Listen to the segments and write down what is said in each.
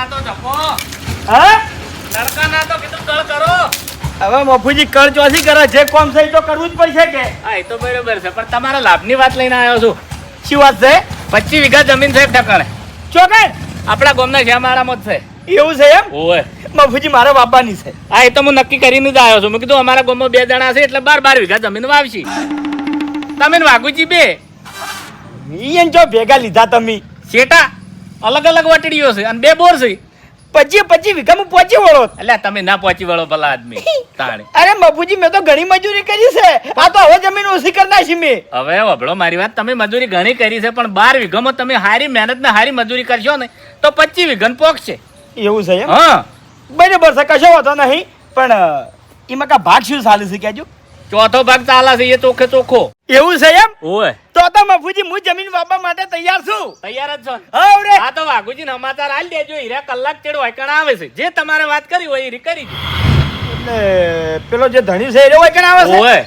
ના તો જપો હા તડકા ના તો કીધું કળ કરો. હવે મફુજી કર ચોથી કરે જે કોમ છે તો કરવું જ પડશે કે હા એ તો બરોબર છે પણ તમારા લાભની વાત લઈને આવ્યો છું. શું વાત છે 25 વીઘા જમીન છે એક ઠકાણે ચોકડ આપણા ગામના શ્યામાળામાં જ છે. એવું છે એમ ઓય મફુજી મારા બાપાની છે. હા એ તો હું નક્કી કરીને જ આવ્યો છું. મેં કીધું અમારા ગામમાં 2 જણા છે એટલે 12 વીઘા જમીન વાવશી. તમે ને વાઘુજી બે ઈયન જો ભેગા લીધા તમે શેટા અલગ અલગ વટડીઓ છે અને 2 બોર છે. 25 વીઘામાં પહોંચી વળો. એટલે તમે ના પહોંચી વળો ભલા આદમી તાણે. અરે મફુજી મેં તો ઘણી મજૂરી કરી છે આ તો હવે જમીન ઓછી કરી નાખી મેં. હવે વભળો મારી વાત, તમે મજૂરી ઘણી કરી છે પણ 12 વીઘામાં તમે હારી મહેનત ને હારી મજૂરી કરશો ને તો 25 વીઘાનું પોકશે. એવું છે એમ હા બરાબર છે કશો વાંધો નહીં પણ એમાં કા ભાગ શું ચાલે છે કેજો. ચોથો ભાગ ચાલે છે એ ચોખ્ખે ચોખ્ખો. એવું છે એમ ઓય તો મફુજી હું જમીન વાપવા માટે તૈયાર છું. તૈયાર જ છો ને? હા રે હા તો વાઘુજી સમાચાર આલી દેજો. હીરા કલાક ચેડો વાયકણ આવે છે. જે તમારે વાત કરી હોય એ કરી દો. એટલે પેલો જે ધણી છે એનો વાયકણ આવે છે. ઓય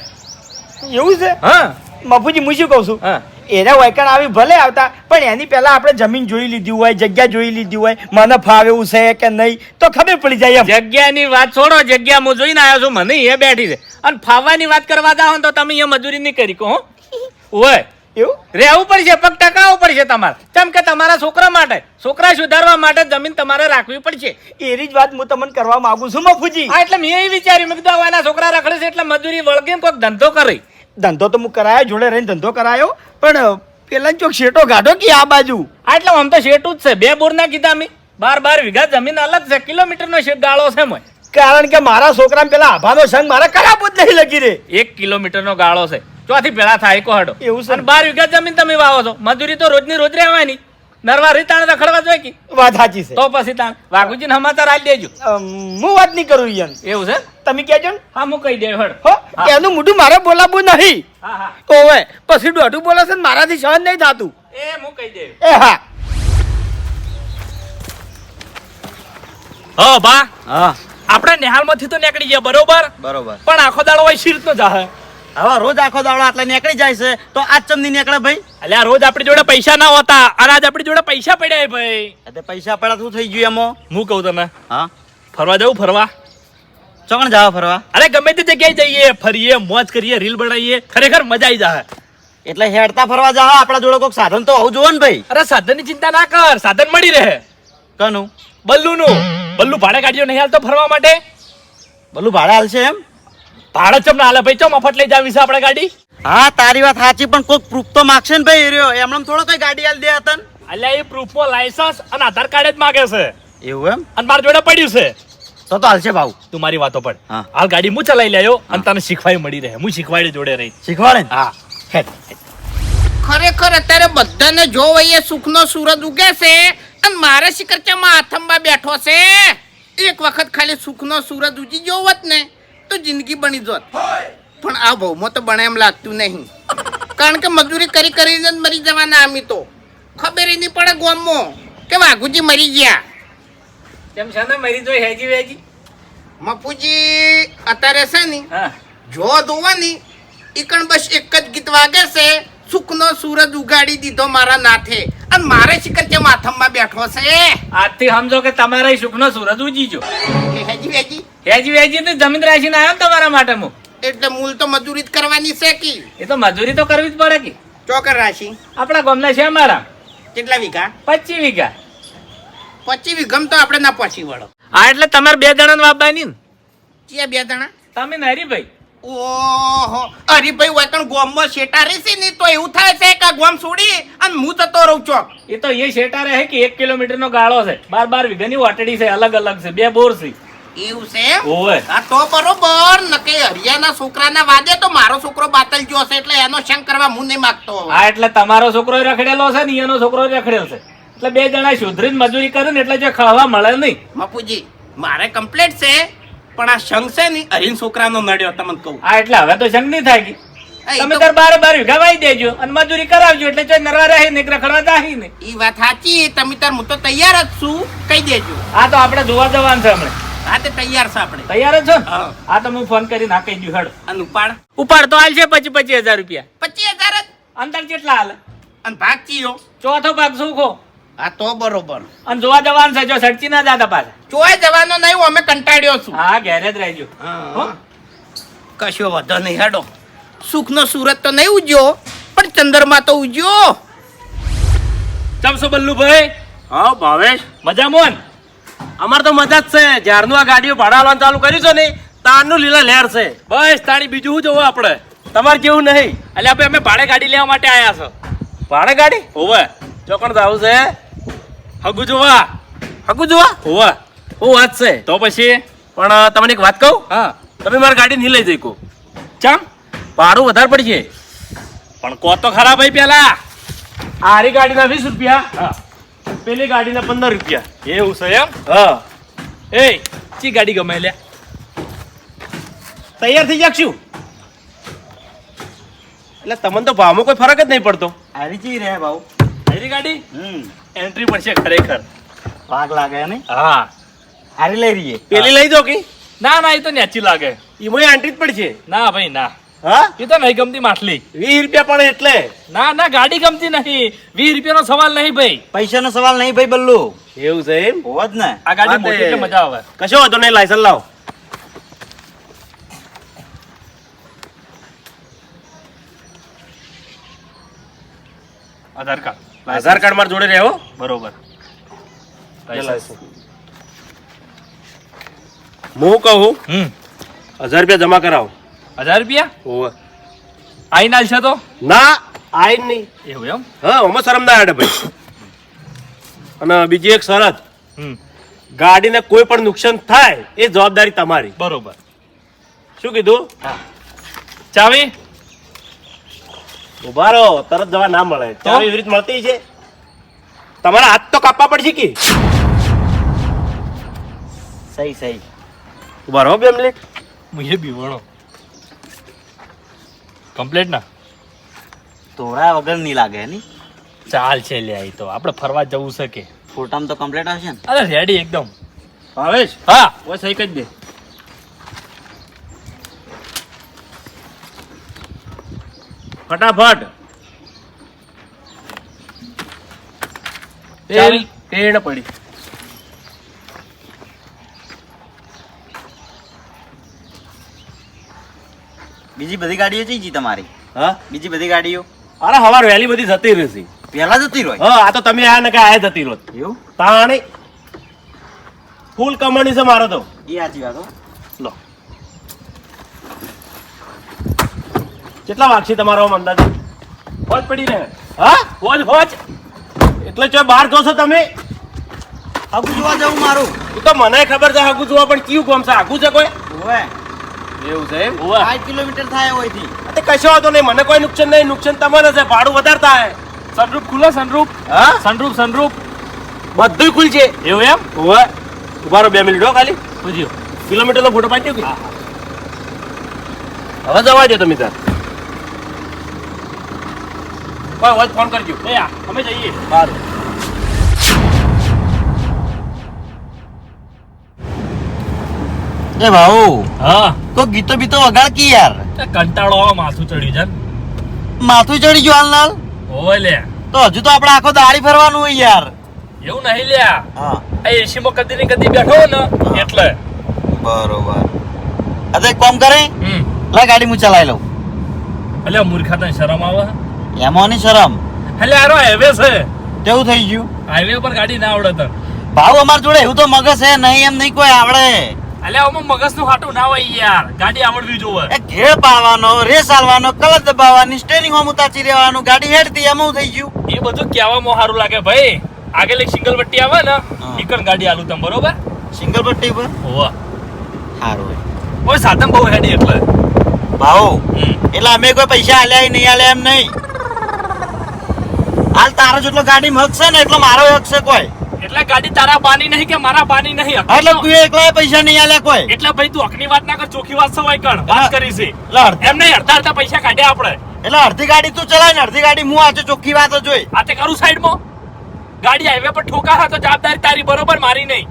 એવું છે હા મફુજી હું શું કહું છું હા એના વાયકણ આવી ભલે આવતા પણ એની પહેલા આપણે જમીન જોઈ લીધી હોય જગ્યા જોઈ લીધી હોય મને ફાવે એવું છે કે નહીં તો ખબર પડી જાય એમ. જગ્યાની વાત છોડો, જગ્યા હું જોઈને આવ્યો છું. મને એ બેઠી છે અને ફાવવાની વાત કરવા જાઓ ને તો તમે અહીંયા મજૂરી નહીં કરી કહો. ઓય એવું રહેવું પડશે, પગ ટકાવવું પડશે તમારે. કેમ કે તમારા છોકરા માટે, છોકરા સુધારવા માટે જમીન તમારે રાખવી પડશે. એની જ વાત હું તમને કરવા માંગુ છું મફુજી. હા એટલે મેં એ વિચાર્યું, મેં કીધું આના છોકરા રખડે છે એટલે મજૂરી વળગે ને કોઈક ધંધો કરે. ધંધો તો હું કરાયો જોડે રહીને ધંધો કરાયો પણ પેલા ચોક શેટો ગાઢો કે આ બાજુ. હા એટલે આમ તો શેઠું જ છે. 2 બોર ના કીધા મેં. 12 વીઘા જમીન અલગ છે. કિલોમીટરનો શેઠ ગાળો છે મોય. કારણ કે મારા છોકરાને પેલા આભાનો સંગ મારે કરાવવો જ નહીં લગી રે. 1 કિલોમીટરનો ગાળો છે. ચોથી પેલા થાય કો હડો. એવું છે અને 12 વીઘા જમીન તમે વાવો છો. મજૂરી તો રોજની રોજ રહેવાની. નરવા રીતાણે રખડવા જોઈએ કે વાત સાચી છે. તો પછી તાણ વાઘુજીને સમાચાર આલી દેજો. હું વાત નહીં કરું ઈયન એવું છે? તમે કહેજો ને. હા હું કહી દે હડ. હો હા. એનું મોઢું મારે બોલાવવું નહીં. હા હા ઓવે પછી દોઢું બોલે છે ને મારાથી સહન નહીં થતું. એ હું કહી દે. એ હા હા બા હા આપણે નિહાળમાંથી તો નીકળી ગયા બરોબર, બરોબર. પણ આખો દાડો હોય શી રીતનો જાહે? હવે રોજ આખો દાડો આટલા નીકળી જાય છે તો આજ ચમની નીકળે ભાઈ. અલ્યા રોજ આપણી જોડે પૈસા ના હોતા અને આજ આપણી જોડે પૈસા પડ્યા હે ભાઈ. એટલે પૈસા પડ્યા શું થઈ ગયું એમાં. હું કહું તમે હા ફરવા જવું ફરવા? ચોકણ જાવ ફરવા. અરે ગમે તે જગ્યાએ જઈએ, ફરીએ, મોજ કરીએ, રીલ બનાવીએ, ખરેખર મજા આવી જાય. એટલે હેડતા ફરવા જાવ આપણા જોડે કોઈક સાધન તો હોવું જોવે ને ભાઈ. અરે સાધનની ચિંતા ના કર, સાધન મળી રહે. કનું બલ્લુનું બલ્લુ ભાડે કાઢ્યો નહીં હાલતો ફરવા માટે? બોલું ભાડે હાલશે એમ. ભાડે ચમ ના હાલે ભાઈ, ચમ મફત લઈ જાવી છે આપણે ગાડી? હા તારી વાત સાચી પણ કોઈક પ્રૂફ તો માગશે ને ભાઈ. રહ્યો એમણે થોડો કઈ ગાડી હાલ દે હતા. અલ્યા એ પ્રૂફમાં લાયસન્સ અને આધાર કાર્ડ જ માગે છે એવું એમ અને મારા જોડે પડ્યું છે. તો હાલશે ભાવ. તું મારી વાતો પડ. હા. હાલ ગાડી હું ચલાવી લેયો અને તને શીખવાય મળી રહે. હું શીખવાડી જોડે રહી. શીખવાડે ને. હા હેડ. ખરેખર અત્યારે બધાને જોવાઈએ સુખનો સૂરજ ઉગે છે અને મારે શિકરચામાં આથંબા બેઠો છે. એક વખત ખાલી સુખનો સૂરજ ઉજી ગયો હોત ને તો જિંદગી બની જોત, પણ આ ભાવમાં તો બને એમ લાગતું નહીં. કારણ કે મજૂરી કરી કરીને જ મરી જવાના આમી તો. ખબર નહીં પડે ગામમાં કે વાઘુજી મરી ગયા. કેમ છે ને મરી જોઈ હેજી વેજી? મફુજી અત્યારે છે ને હા જો ધોવાની ઈકણ બસ એક જ ગીત વાગે છે, સુખનો સૂરજ ઉગાડી દીધો મારા નાથે અને મારે શિકર કે માથમમાં બેઠો છે. આજથી સમજો કે તમારે સુખનો સૂરજ ઉજી ગયો. હેજી વેજી હેજી વેજી ને જમીન રાશીને આવ્યો ને તમારા માટે હું. એટલે મૂળ તો મજૂરી જ કરવાની છે કે એ તો મજૂરી તો કરવી જ પડે કે. ચોકર રાશિ આપણા ગામના છે અમારા કેટલા વીઘા? 25 વીઘા. 25 વીઘમ તો આપણે ના પહોંચી વળો. હા એટલે તમારે 2 જણાને વાપવાની ને. ચિયા 2 જણા? તમે ને હરીભાઈ. ઓહો હરીભાઈ વાકણ ગોમમાં શેટા રહેશે ને તો એવું થાય છે કે ગોમ છોડી અને હું જતો રહું ચોક. એ તો એ શેટા રહે કે 1 કિલોમીટરનો ગાળો છે. 12 વીઘાની વાટડી છે, અલગ અલગ છે, 2 બોર છે. એવું છે? ઓવે. આ તો બરોબર નકે હરિયાના છોકરાના વાદે તો મારો છોકરો બાતલ ગયો છે એટલે એનો શંક કરવા હું નહીં માંગતો. હા એટલે તમારો છોકરો રખડેલો છે ને એનો છોકરો રખડેલો છે એટલે 2 જણા સુધરીને મજૂરી કરે ને એટલે જે ખાવા મળે નહીં. મપુજી મારે કમ્પ્લેટ છે પણ આ શંક છે ને હરીન છોકરાનો નડ્યો તમને કહું. હા એટલે હવે તો શંક નહીં થાય કે એ તમે તો- તાર 12 વીઘા વાઈ દેજો અને મજૂરી કરાવજો એટલે જો નરવા રહે ને રખડવા જાહી ને. ઈ વાત સાચી. તમે તાર હું તો તૈયાર જ છું કહી દેજો. આ તો આપણે જોવા જવાનું છે હમણાં. હા તે તૈયાર છે આપણે. તૈયાર જ છો ને? હા. આ તો હું ફોન કરીને હા કહી દઉં હેડ. અને ઉપાડ ઉપાડ તો હાલ છે 25,000 રૂપિયા. 25,000 જ અંતર કેટલા હાલે? અને ભાગ ચીયો ચોથો ભાગ શું ખો? આ તો બરોબર. અને જોવા જવાનું છે, જો સડચી ના જાતા પાછા. ચોય જવાનો નહીં, અમે કંટાળ્યો છું. હા, ઘેરે જ રહેજો. હો? કશો વધો નહીં, હેડો. સુખનો સુરત તો નહીં ઉજ્યો, પણ ચંદ્રમાં તો ઉજ્યો. ચમસો બલ્લુભાઈ, હા ભાવેશ, મજા મોન? અમાર તો મજા જ છે. જ્યારનું આ ગાડીઓ ભાડા આલવાનું ચાલુ કર્યું છે ને તારનું લીલા લહેર છે. બસ તાણી બીજું શું જોવું આપણે? તમારે જેવું નહીં. એટલે આપણે અમે ભાડે ગાડી લેવા માટે આયા છો. ભાડે ગાડી હોવે, ચોકણ જાવું છે. હગુ જોવા. હકુ જોવા હોવે, હું વાત છે. તો પછી પણ તમને એક વાત કહું, હા, તમે મારી ગાડી નહીં લઈ જઈ કો. ચમ ભાડું વધારે પડશે. પણ કો તો ખરા ભાઈ પેલા. આરી ગાડીના 20 રૂપિયા, હા, પેલી ગાડીના 15 રૂપિયા. એવું છે એમ? હા, એ ચી ગાડી ગમે લે? તૈયાર થઈ જાકશું. એટલે તમને તો ભાવમાં કોઈ ફરક જ નહીં પડતો. હારી ચી રહે ભાવ. આયરી ગાડી એન્ટ્રી પડશે ખરેખર. ભાગ લાગે ને હા, હારી લઈ રહીએ. પેલી લઈ દો કે ના ના, એ તો નેચી લાગે. એમાં આંટી જ પડશે. ના ભાઈ ના, હા, એ તો નહીં ગમતી માટલી. 20 રૂપિયા પણ એટલે. ના ના, ગાડી ગમતી નહીં. 20 રૂપિયાનો સવાલ નહીં ભાઈ. પૈસાનો સવાલ નહીં ભાઈ બલ્લુ. એવું છે એમ? હોવ જ ને. આ ગાડી હા, મોટી તે- એટલે મજા આવે. કશો વાંધો નહીં, લાયસન્સ લાવો. આધાર કાર્ડ, આધાર કાર્ડ મારા જોડે રહેવો. બરોબર. હું કહું 1000 1000 રૂપિયા જમા કરાવો. રૂપિયા ઓવે. આઈ ના છે તો ના આઈ નહીં. એવું એમ? હા, આમાં શરમ ના આડે ભાઈ. અને બીજી એક શરત, હમ, ગાડીને કોઈ પણ નુકસાન થાય એ જવાબદારી તમારી. બરોબર. શું કીધું? ચાવી ઉભા રહો, તરત જવા ના મળે. ચાવી એવી રીત મળતી છે. તમારા હાથ તો કાપવા પડશે કે. સહી સહી. ઉભા રહો 2 મિનિટ. મુએ બીવણો કમ્પ્લેટ ના તોડા વગર નહીં લાગે ની. ચાલ છે લે. આઈ તો આપણે ફરવા જવું છે કે? ફોટામાં તો કમ્પ્લીટ આવશે ને. અરે રેડી એકદમ. ભાવેશ, હા, ઓય સહી કરી દે. ફટાફટ. ચાવી? ટેણ પડી. બીજી બધી ગાડીઓ ચી જી તમારી? હા, બીજી બધી ગાડીઓ અરે હવાર વહેલી બધી જતી રહેશે. પહેલા જતી રહી. હા, આ તો તમે આયા ને કે આયા જતી રહો. એવું? તાણી ફૂલ કમાણી છે મારો તો. એ સાચી વાત હો. લો, કેટલા વાગશે તમારો આમ અંદાજે? હોજ પડી રહે. હા, હોજ હોજ. એટલે ચો બહાર જોશો તમે? આગુ જોવા જવું મારું. એ તો મને ખબર છે આગુ જોવા, પણ કયું ગામ છે? આગુ છે કોઈ? ઓવે. એવું છે એમ? ઓવા 5 કિલોમીટર થાય હોયથી. તે કશો વાંધો નહીં, મને કોઈ નુકસાન નહીં. નુકસાન તમારે છે, ભાડું વધારે થાય. સનરૂફ ખુલ્લો, સનરૂફ હા, સનરૂફ સનરૂફ. બધું ખુલ છે. એવું એમ? ઓવે. ઉભા રહો 2 મિનિટ હો ખાલી. પૂછ્યો. કિલોમીટરનો ફોટો પાડી દો કે? હવે જવા દો તમે તાર. કોઈ હોય તો ફોન કરજો. એ આ, અમે જઈએ. સારું. એ ભાઉ હા, તો ગીતો બીતો વગાડ કી યાર. તે કંટાળો આવે, માથું ચડ્યું છે ને. માથું ચડી ગયું હાલ. ઓય લે, તો હજુ તો આપણે આખો દાડી ફરવાનું હોય યાર. એવું નહીં લ્યા. હા આ એસી માં કદી ને કદી બેઠો ને એટલે. બરોબર. આ તો એક કામ કરે, હમ, લા ગાડી હું ચલાવી લઉં. એટલે મૂર્ખા તને શરમ આવે? એમાં ની શરમ. એટલે આરો હાઈવે છે. કેવું થઈ ગયું? હાઈવે પર ગાડી ના આવડે તને. ભાવ અમાર જોડે એવું તો મગજ છે નહીં, એમ નહીં કોઈ આવડે. એટલે આમાં મગજનું હાટું ના હોય યાર. ગાડી આવડવી જોવે. એ ઘેર પાડવાનો, રેસ આલવાનો, કલર દબાવવાની, સ્ટેરિંગ હોમ ઉતાચી રહેવાનું, ગાડી હેડતી એમાં થઈ ગયું. એ બધું કહેવામાં સારું લાગે ભાઈ. આગળ એક સિંગલ પટ્ટી આવે ને, હા. નીકળ ગાડી આલું તમે, બરોબર? સિંગલ પટ્ટી પર હોવા સારું. કોઈ સાધન બહુ હેડી એટલે. ભાવ હમ, એટલે અમે કોઈ પૈસા આલ્યા નહીં આલ્યા એમ નહીં. હાલ તારો જેટલો ગાડી હક છે ને એટલો મારો હક છે કોઈ. એટલે ગાડી તારા બાની નહીં કે મારા બાની નહીં. એટલે તું એકલા પૈસા નહીં આલ્યા કોઈ. એટલે ભાઈ તું હકની વાત ના કર, ચોખ્ખી વાત છે ભાઈ કણ. વાત કરી છે એટલે એમ નહીં. અડધા પૈસા કાઢ્યા આપણે. એટલે અડધી ગાડી તું ચલાય ને અડધી ગાડી હું આજે ચોખ્ખી વાત જ જોઈ. આ તે કરું સાઈડમાં. ગાડી હાઈવે પર ઠોકા તો જવાબદારી તારી, બરોબર? મારી નહીં.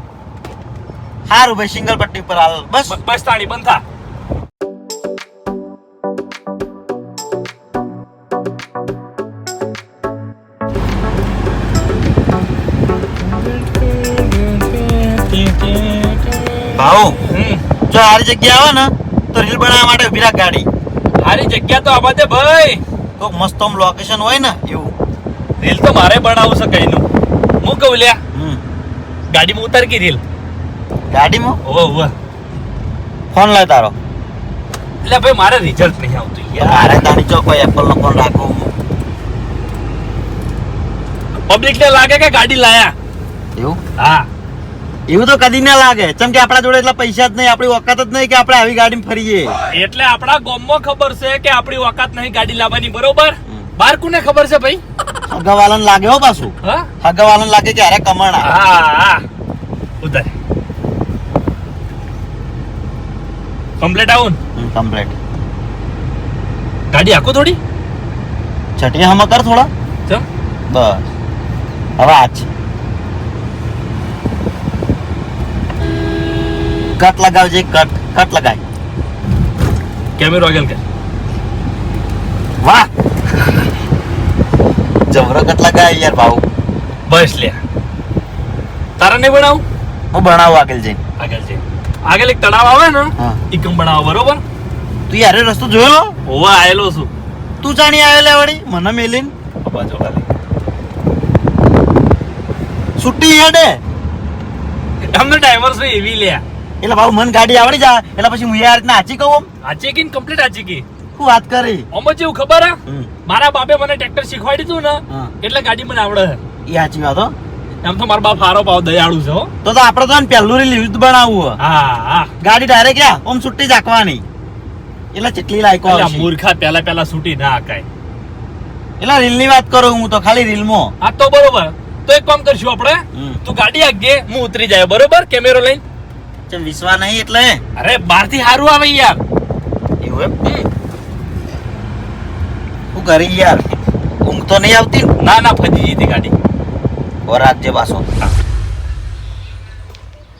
સારું ભાઈ, સિંગલ પટ્ટી પર હાલ બસ. બસ તાણી બંધ થા. ભાઉ હમ. જો સારી જગ્યા આવે ને તો રીલ બનાવવા માટે ઉભી રાખ ગાડી. સારી જગ્યા તો આવા દે ભાઈ. કોક મસ્ત આમ લોકેશન હોય ને એવું. રીલ તો મારે બનાવવું છે કઈનું. હું કહું લ્યા હમ ગાડીમાં ઉતાર કે રીલ. ગાડીમાં ઓવે ઓવે. ફોન લાય તારો. એટલે ભાઈ મારે રિઝલ્ટ નહીં આવતું યાર. અરે તારી ચો કોઈ એપલ નો ફોન રાખો. પબ્લિક ને લાગે કે ગાડી લાયા. એવું હા એવું તો કદી ના લાગે. ચમ કે આપણા જોડે એટલા પૈસા જ નહીં, આપણી ઓકાત જ નહીં કે આપણે આવી ગાડીમાં ફરીએ. એટલે આપણા ગામમાં ખબર છે કે આપણી ઓકાત નહીં ગાડી લાવવાની, બરોબર? બાર કોને ખબર છે ભાઈ? હગાવાલાને લાગે હો પાછું. હા હગાવાલાને લાગે કે અરે કમાણા. હા ઉતાર કમ્પ્લીટ આવું ને? કમ્પ્લીટ. ગાડી આખો થોડી છટિયા હમ કર થોડા. ચમ બસ હવે આજ કટ લગાવજે. કટ લગાય. કેમેરો આગળ કર. વાહ જબરો કટ લગાય યાર ભાવ. બસ લે તારા નહીં બનાવું. હું ભણાવું આગળ જઈને. આગળ એક તળાવ આવે ને હા. ઈ કમ બનાવો, બરોબર? તું યાર એ રસ્તો જોયેલો? ઓવા આયેલો છું. તું જાણી આવ્યો લે વળી મને મેલીન. બાજુ ખાલી છૂટી હેડે અમને ડ્રાઈવર છે એવી લે. એટલે ભાવ મને ગાડી આવડી જા એટલે પછી હું યાર રીતના હાચી કહું. આ ચેકિંગ કમ્પ્લીટ આ ચેકી. શું વાત કરી? ઓમો જેવું ખબર હે? હમ. મારા બાપે મને ટ્રેક્ટર શીખવાડી દીધું ને હા. એટલે ગાડી મને આવડે છે. એ સાચી વાત હો. એમ તો મારા બાપ હારો પાવ દયાળુ છે હો. તો આપણે તો પહેલું રીલ યુદ્ધ બનાવવું હે. હા હા ગાડી ડાયરેક્ટ ક્યાં ઓમ છૂટી રાખવાની. એટલે કેટલી લાયકો એટલે આવશે. મૂર્ખા પેલા છૂટી ના આકાય. એટલે રીલ ની વાત કરું હું તો ખાલી રીલમાં. આ તો બરોબર. તો એક કામ કરશું આપણે, હમ. તું ગાડી આગજે, હું ઉતરી જાય, બરોબર? કેમેરો લઈને. ચમ વિશ્વાસ નહીં એટલે અરે બહાર થી સારું આવે યાર. એવું એમ. શું કરી યાર ઊંઘ તો નહીં આવતી ને? ના ફજી જતી ગાડી. ઓર રાખજે પાછો.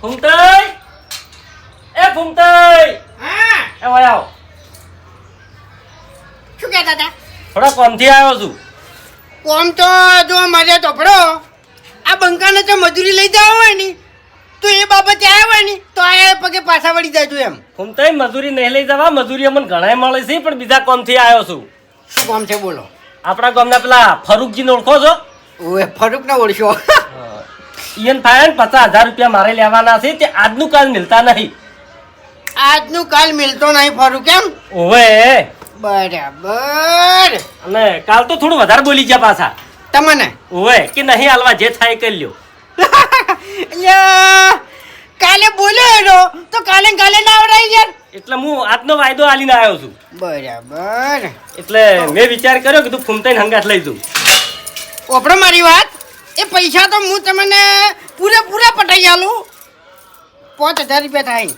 ફૂમતાઈ એ ફૂમતાઈ હા એ વયા આવો. શું કહેતા હતા? થોડા કોમથી આવ્યો છું. કોમ તો જો મારે તોપડો આ બંકાને તો મજૂરી લઈ જવા હોય ને તો એ બાબતે આવ્યા હોય ને તો આ પગે પાછા વળી જાય એમ. ફૂમતાઈ મજૂરી નહીં લઈ જવા, મજૂરી અમને ઘણા મળે છે પણ બીજા કોમથી આવ્યો છું. શું કામ છે બોલો? આપણા ગામના પેલા ફરૂકજીને ઓળખો છો? ઓએ ફરૂક ના ઓળશો. ઈયન ફાયન 50,000 રૂપિયા મારે લેવાના છે, તે આજનું કાલ મિલતા નહીં. આજનું કાલ મિલતો નહીં ફરૂક એમ? ઓવે બરાબર. અને કાલ તો થોડું વધારે બોલી ગયા પાછા. તમને ઓવે કે નહીં હાલવા, જે થાય એ કરી લ્યો. અલ્યા, કાલે બોલ્યો એનો તો કાલે ના આવડાય યાર. એટલે હું આજનો વાયદો આલીને આવ્યો છું. બરાબર. એટલે મેં વિચાર કર્યો કે તું ફૂમતાઈને હંગાત લઈ જઉં. ઓપડો મારી વાત. એ પૈસા તો હું તમને પૂરેપૂરા પટાઈ આલું. 5,000 રૂપિયા થાય.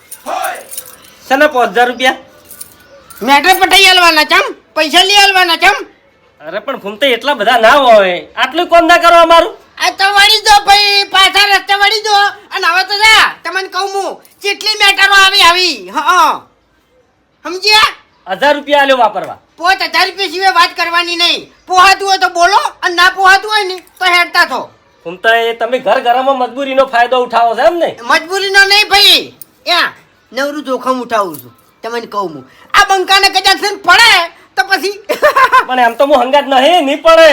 શેના 5,000 રૂપિયા? મેટર પટાઈ આલવાના ચમ, પૈસા લઈ આલવાના ચમ. અરે પણ ફૂમતાઈ એટલા બધા ના હોય, આટલું કોમ ના કરો અમારું. આ તો વળી દો ભાઈ, પાછા રસ્તે વળી દો. અને હવે તો જા તમને કહું હું જેટલી મેટરો આવી હા સમજ્યા? 1,000 રૂપિયા આલ્યો વાપરવા. 5,000 રૂપિયા સિવાય વાત કરવાની નહીં. પોહાતું હોય તો બોલો અને ના પોહાતું હોય ને તો હેડતા થો. ફૂમતાઈ તમે ઘર ઘરમાં મજબૂરીનો ફાયદો ઉઠાવો છો એમ ને? મજબૂરીનો નહીં ભાઈ, યા નવરું જોખમ ઉઠાવું છું તમને કહું હું. આ બંકાને કદાચ છે ને પડે તો પછી પણ એમ તો હું હંગાત નહીં પડે.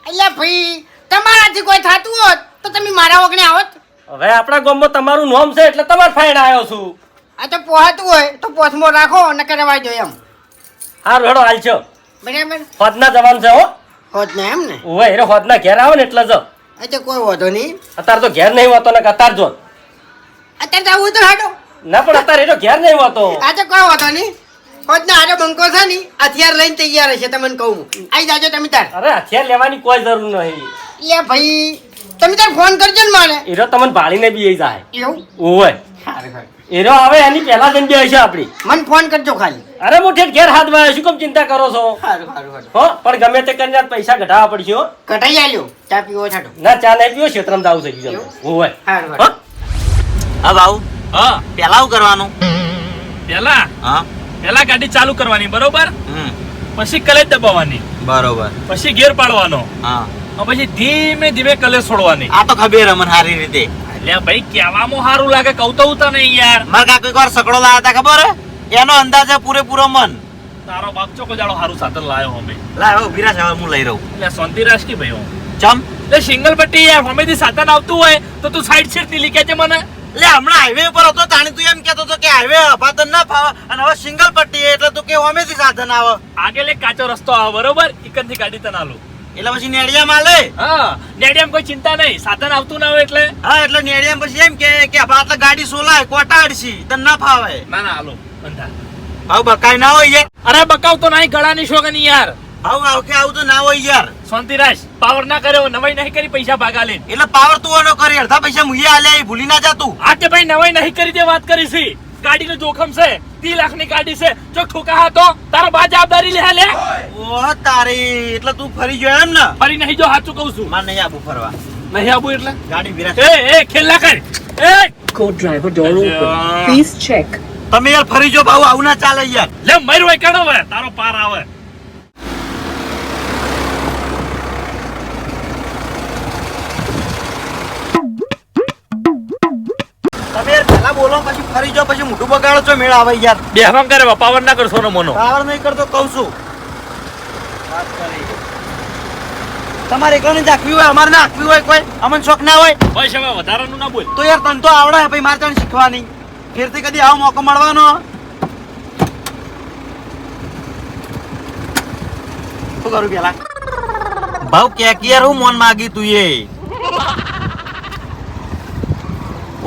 એટલે ભાઈ તમારાથી કોઈ થતું હોત તો તમે મારા વગણે આવત. હવે આપણા ગામમાં તમારું નામ છે એટલે તમારે ફાઈન આવ્યો છું. આ તો પોહાતું હોય તો પોથમાં રાખો ને કરવાય દો એમ. હારું હેડો હાલ છો. બરાબર. હોદના જવાનું છે હો. હોત ને એમ ને? ઓવે એરો હોદના ઘેર આવે ને એટલે જો. આ તો કોઈ વાંધો નહીં. અત્યારે તો ઘેર નહીં હોતો ને અત્યારે જો. અત્યારે તો આવું તો હાડો. ના પણ અત્યારે એનો ઘેર નહીં હોતો. આ તો કોઈ વાંધો નહીં. હોત ને આરે બંકો છે ને હથિયાર લઈને તૈયાર હશે તમને કહું હું. આવી જાજો તમે તાર. અરે હથિયાર લેવાની કોઈ જરૂર નહીં. લે ભાઈ તમે તાર ફોન કરજો ને મને. એરો તમને ભાળીને બી આવી જાય. એવું? ઓવે સારું સારું. એરો આવે એની પહેલા જઈને બે હશે આપડી. મને ફોન કરજો ખાલી. અરે હું ઠેઠ ઘેર હાથ વાયો, શું કેમ ચિંતા કરો છો? સારું સારું સારું. હો પણ ગમે તે કરીને આજ પૈસા ઘટાડવા પડશે હો. કટાઈ આલ્યો ચા પીવો છાડો. ના ચા નહીં પીવો, ક્ષેત્રમાં જાવું થઈ ગયું. ઓવે સારું હો. સારું. હા ભાવ હા પેલા શું કરવાનું? પેલા હા ગાડી ચાલુ કરવાની, બરોબર? પછી કલેજ દબાવવાની, બરોબર. પછી ગેર પાડવાનો, હા અને પછી ધીમે ધીમે કલેજ છોડવાની. આ તો ખબર અમને સારી રીતે. લે ભાઈ કેવામાં સારું લાગે કહું તો હું તને યાર. મારા કાકા એક વાર સકડો લાયા હતા ખબર હે? એનો અંદાજ હે પૂરેપૂરો મન. તારો બાપ ચોકો જાડો સારું સાધન લાયો અમે. લાય હવે ઉભી રાખ, હવે હું લઈ રહું. એટલે શાંતિ રાખ કે ભાઈ હું. ચમ એટલે સિંગલ પટ્ટી યાર હમેથી સાધન આવતું હોય તો તું સાઈડ શેરથી લીકે છે મને. લે હમણાં હાઈવે ઉપર હતો તાણી તું એમ કહેતો હતો કે હાઈવે અપાતન ના ફાવે અને હવે સિંગલ પટ્ટી એટલે તું કે હોમેથી સાધન આવે. આગળ એક કાચો રસ્તો આવે બરોબર ઈકનથી ગાડી તને આલું. એટલે પછી નેડિયામાં લે. હા નેડિયામ કોઈ ચિંતા નહીં સાધન આવતું ના હોય એટલે. હા એટલે નેડિયામાં પછી એમ કે હવે આટલે ગાડી સોલાય કોટાડશી તને ના ફાવે. ના ના હાલો બંધા. હવે બકાય ના હોય યાર. અરે બકાવ તો નહીં ગળાની શોગની યાર. આવું કે આવું તો ના હોય યાર. શાંતિ રાખ પાવર ના કર્યો નવાઈ નહીં કરી પૈસા ભાગા લે. એટલે પાવર તું એનો કરી અડધા પૈસા મુએ આલ્યા એ ભૂલી ના જાતું. આ તે ભાઈ નવાઈ નહીં કરી દે વાત કરી છે. ગાડીનું જોખમ છે 3 લાખની ગાડી છે જો ઠોકા હા તો તારો બા જવાબદારી લે લે. ઓહ તારી એટલે તું ફરી ગયો એમ ને? ફરી નહીં જો સાચું કહું છું. માર નહીં આબુ ફરવા. નહીં આવું એટલે ગાડી વિરાટ. એ ખેલા કર એ Co-driver door open. Please check. તમે યાર ફરી જો બાબુ આવું ના ચાલે યાર. લે મર હોય કણો હવે તારો પાર આવે. તમે યાર પહેલા બોલો પછી ફરી જો પછી મોઢું બગાડો છો મેળ આવે યાર. બેહવામ કરે પાવર ના કરશો ને મોનો. પાવર નહીં કરતો કહું છું. તમારે એકલો ને રાખવી હોય અમારે ના રાખવી હોય કોઈ અમને શોખ ના હોય બસ હવે વધારાનું ના બોલ. તો યાર તને તો આવડે ભાઈ મારે તને શીખવાની ફેરથી કદી આવો મોકો મળવાનો શું કરું પેલા ભાવ કે યાર હું મોન માગી તું એ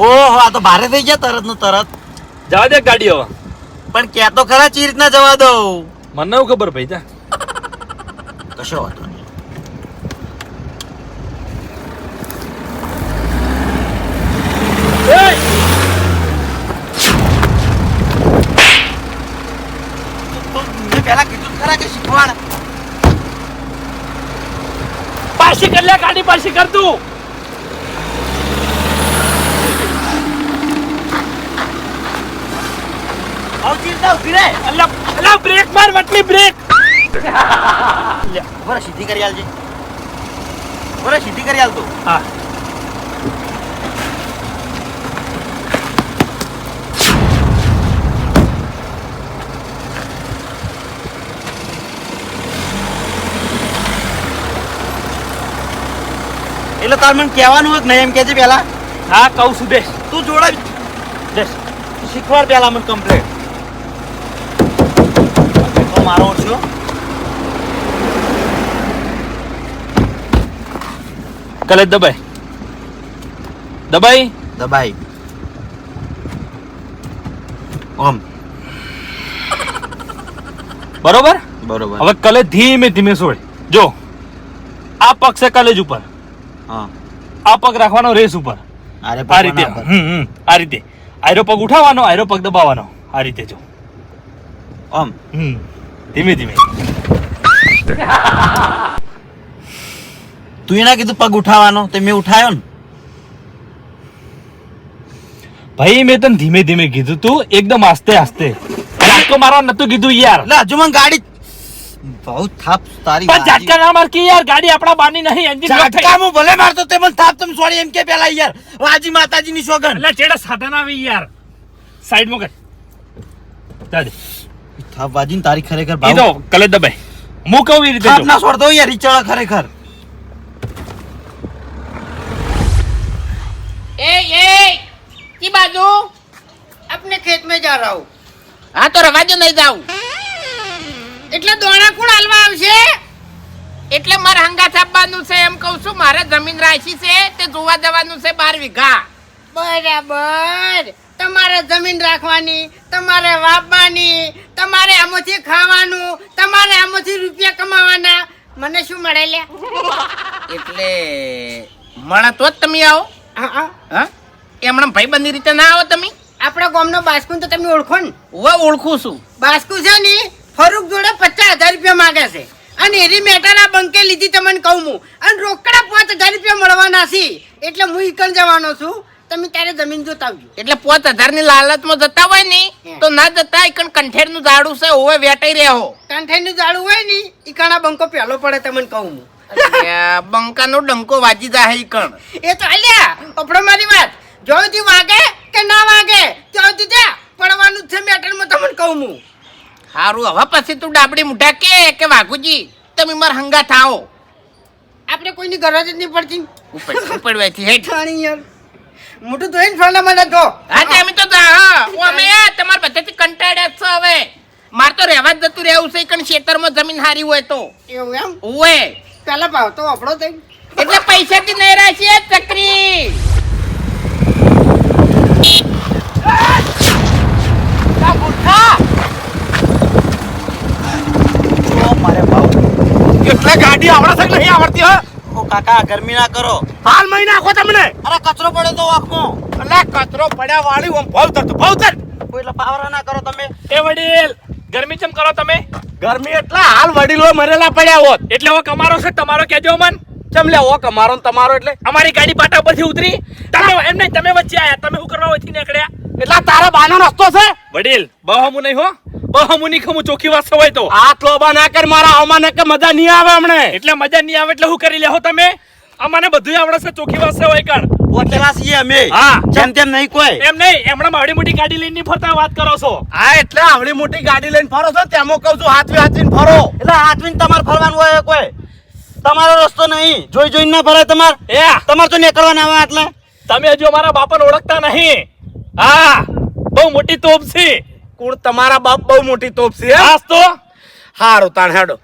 ઓહો આ તો ભારે થઈ ગયા તરત નું તરત જવા દે ગાડી હવે. પણ કે તો ખરા ચી રીતના જવા દઉં મને એવું ખબર ભાઈ જા. કશો વાંધો નહીં મેં પહેલા કીધું તો ખરા કે શીખવાડ પાછી કર લે ગાડી પાછી કર તું. આવ ચીરતા ઉભી રે અલ્લા અલ્લા બ્રેક માર વટલી બ્રેક. લે બરા સીધી કરી આલજે બરા સીધી કરી આલ તું હા એટલે તાર મને કહેવાનું હોય કે નહીં એમ કહેજે પહેલા હા કહું છું બેસ તું જોડાવી બેસ. શીખવાડ પહેલા મને કમ્પ્લેટ તો મારો ઓછો કલે દબાઈ દબાઈ દબાઈ ઓમ બરોબર. બરોબર હવે કલે ધીમે ધીમે છોડ. જો આ પગ છે કલેજ ઉપર હા આ પગ રાખવાનો રેસ ઉપર અરે આ રીતે આ રીતે આયરો પગ ઉઠાવવાનો આયરો પગ દબાવવાનો આ રીતે જો ઓમ ધીમે ધીમે. તું એના કીધું પગ ઉઠાવવાનો તે મેં ઉઠાયો ને ભાઈ મેં તને ધીમે ધીમે કીધું તું એકદમ આસ્તે આસ્તે ઝાટકો મારવા નતું કીધું યાર. એટલે હજુ મને ગાડી બહુ થાપ તારી પણ ઝાટકા ના માર કે યાર ગાડી આપણા બાની નહીં એન્જિન બ્લોક થઈ. ઝાટકા હું ભલે મારતો તે મને થાપ તમે સોરી એમ કે પેલા યાર વાજી માતાજીની સોગન એટલે ચેડા સાધન આવી યાર સાઈડ માં કર જાજે. થાપ વાજીને તારી ખરેખર ઈ ભાવ તો કલે દબાઈ હું કહું એ રીતે થાપ જો. ના છોડતો યાર રીચળ ખરેખર ए की बाजू अपने खेत में जा रहा हूँ हाँ तो रवाજો नहीं जाऊं એટલે દોણા કોણ હાલવા આવશે એટલે મારે હંગા છાપવાનું છે એમ કહું છું મારે જમીન રાશી છે તે જોવા જવાનું છે 12 વીઘા બરાબર તમારે જમીન રાખવાની તમારે વાવવાની તમારે આમાંથી ખાવાનું તમારે આમાંથી રૂપિયા કમાવાના મને શું મળે લે એટલે મળે તો જ તમે આવો હા એમણે ભાઈબંધી રીતે ના આવો તમે આપણા ગામનો બાસ્કુ તો તમે ઓળખો ને હું ઓળખું છું બાસ્કુ છે ને ફરૂક જોડે 50,000 રૂપિયા માંગે છે અને એરી મેટાના બંકે લીધી તમને કહું હું અને રોકડા 5,000 રૂપિયા મળવાના છે એટલે હું ઈકણ જવાનો છું તમે તારે જમીન જોતા આવજો એટલે 5,000 ની લાલચમાં જતા હોય ને તો ના જતા ઈકણ કંઠેર નું ઝાડું છે ઓવે વેટાઈ રહ્યો કંઠેર નું ઝાડું હોય ને ઈકણા બંકો પહેલો પડે તમને કહું હું બંકાનો ડંકો વાજી જાય ઈકણ એ તો આલ્યા અપડો મારી વાત જોઈતી વાગે કે ના વાગે જોઈતી જા પડવાનું જ છે મેટરમાં તમને કહું હું હારું હવે પછી તું ડાબડી મુઢા કે વાઘુજી તમે માર હંગા થાઓ આપણે કોઈની ગરજ જ નહીં પડતી ઉપડવાથી હેઠ યાર મોટું તો એને ફળના મને જો હા તે અમે તો અમે તમાર બધાથી કંટાળ્યા છો હવે માર તો રહેવા જ જતું રહેવું છે કણ ખેતરમાં જમીન હારી હોય તો એવું એમ ઓય પેલા ભાવ તો આપણો થઈ એટલે પૈસાથી નહીં રાશી ચકરી એટલે ગાડી આવડે છે કે નહીં આવડતી હો ઓ કાકા ગરમી ના કરો હાલ મહી નાખો તમને અરે કચરો પડ્યો તો વાકમાં એટલે કચરો પડ્યા વાળી ઓમ ભાવતર તો ભાવતર કોઈ એટલે પાવરા ના કરો તમે એ વડીલ ગરમી ચમ કરો તમે ગરમી એટલા હાલ વડીલો મરેલા પડ્યા હોત એટલે હવે કમારો છે તમારો કેજો મન ચમ લે ઓ કમારો ને તમારો એટલે અમારી ગાડી પાટા પરથી ઉતરી તમે એમ નહીં તમે વચ્ચે આયા તમે શું કરવા વચ્ચે નીકળ્યા એટલા તારા બાનો રસ્તો છે વડીલ બહમુ નહીં હો બહમુ નહીં ખમુ ચોખી વાત હોય તો હાથ લોબા ના કર મારા હમાને કે મજા નહીં આવે હમણે એટલે મજા નહીં આવે એટલે શું કરી લેહો તમે અમને બધું આવડે છે ચોખી વાત હોય કણ ઓટેલા છીએ અમે હા. જેમ તેમ નહીં કોઈ એમ નહીં એમણે માવડી મોટી ગાડી લઈને નહીં ફરતા વાત કરો છો હા એટલે આવડી મોટી ગાડી લઈને ફરો છો તેમાં કહું છું હાથવીને ફરો એટલે હાથવીને તમારે ફરવાનું હોય કોઈ તમારો રસ્તો નહીં જોઈ જોઈને ના ફરાય તમારે તો નીકળવાના આવે એટલે તમે હજુ અમારા બાપાને ઓળખતા નહીં હા બહુ મોટી તોપ છે કુળ તમારા બાપ બહુ મોટી તોપ છે હે? હાસ તો હારું તાણ હેડો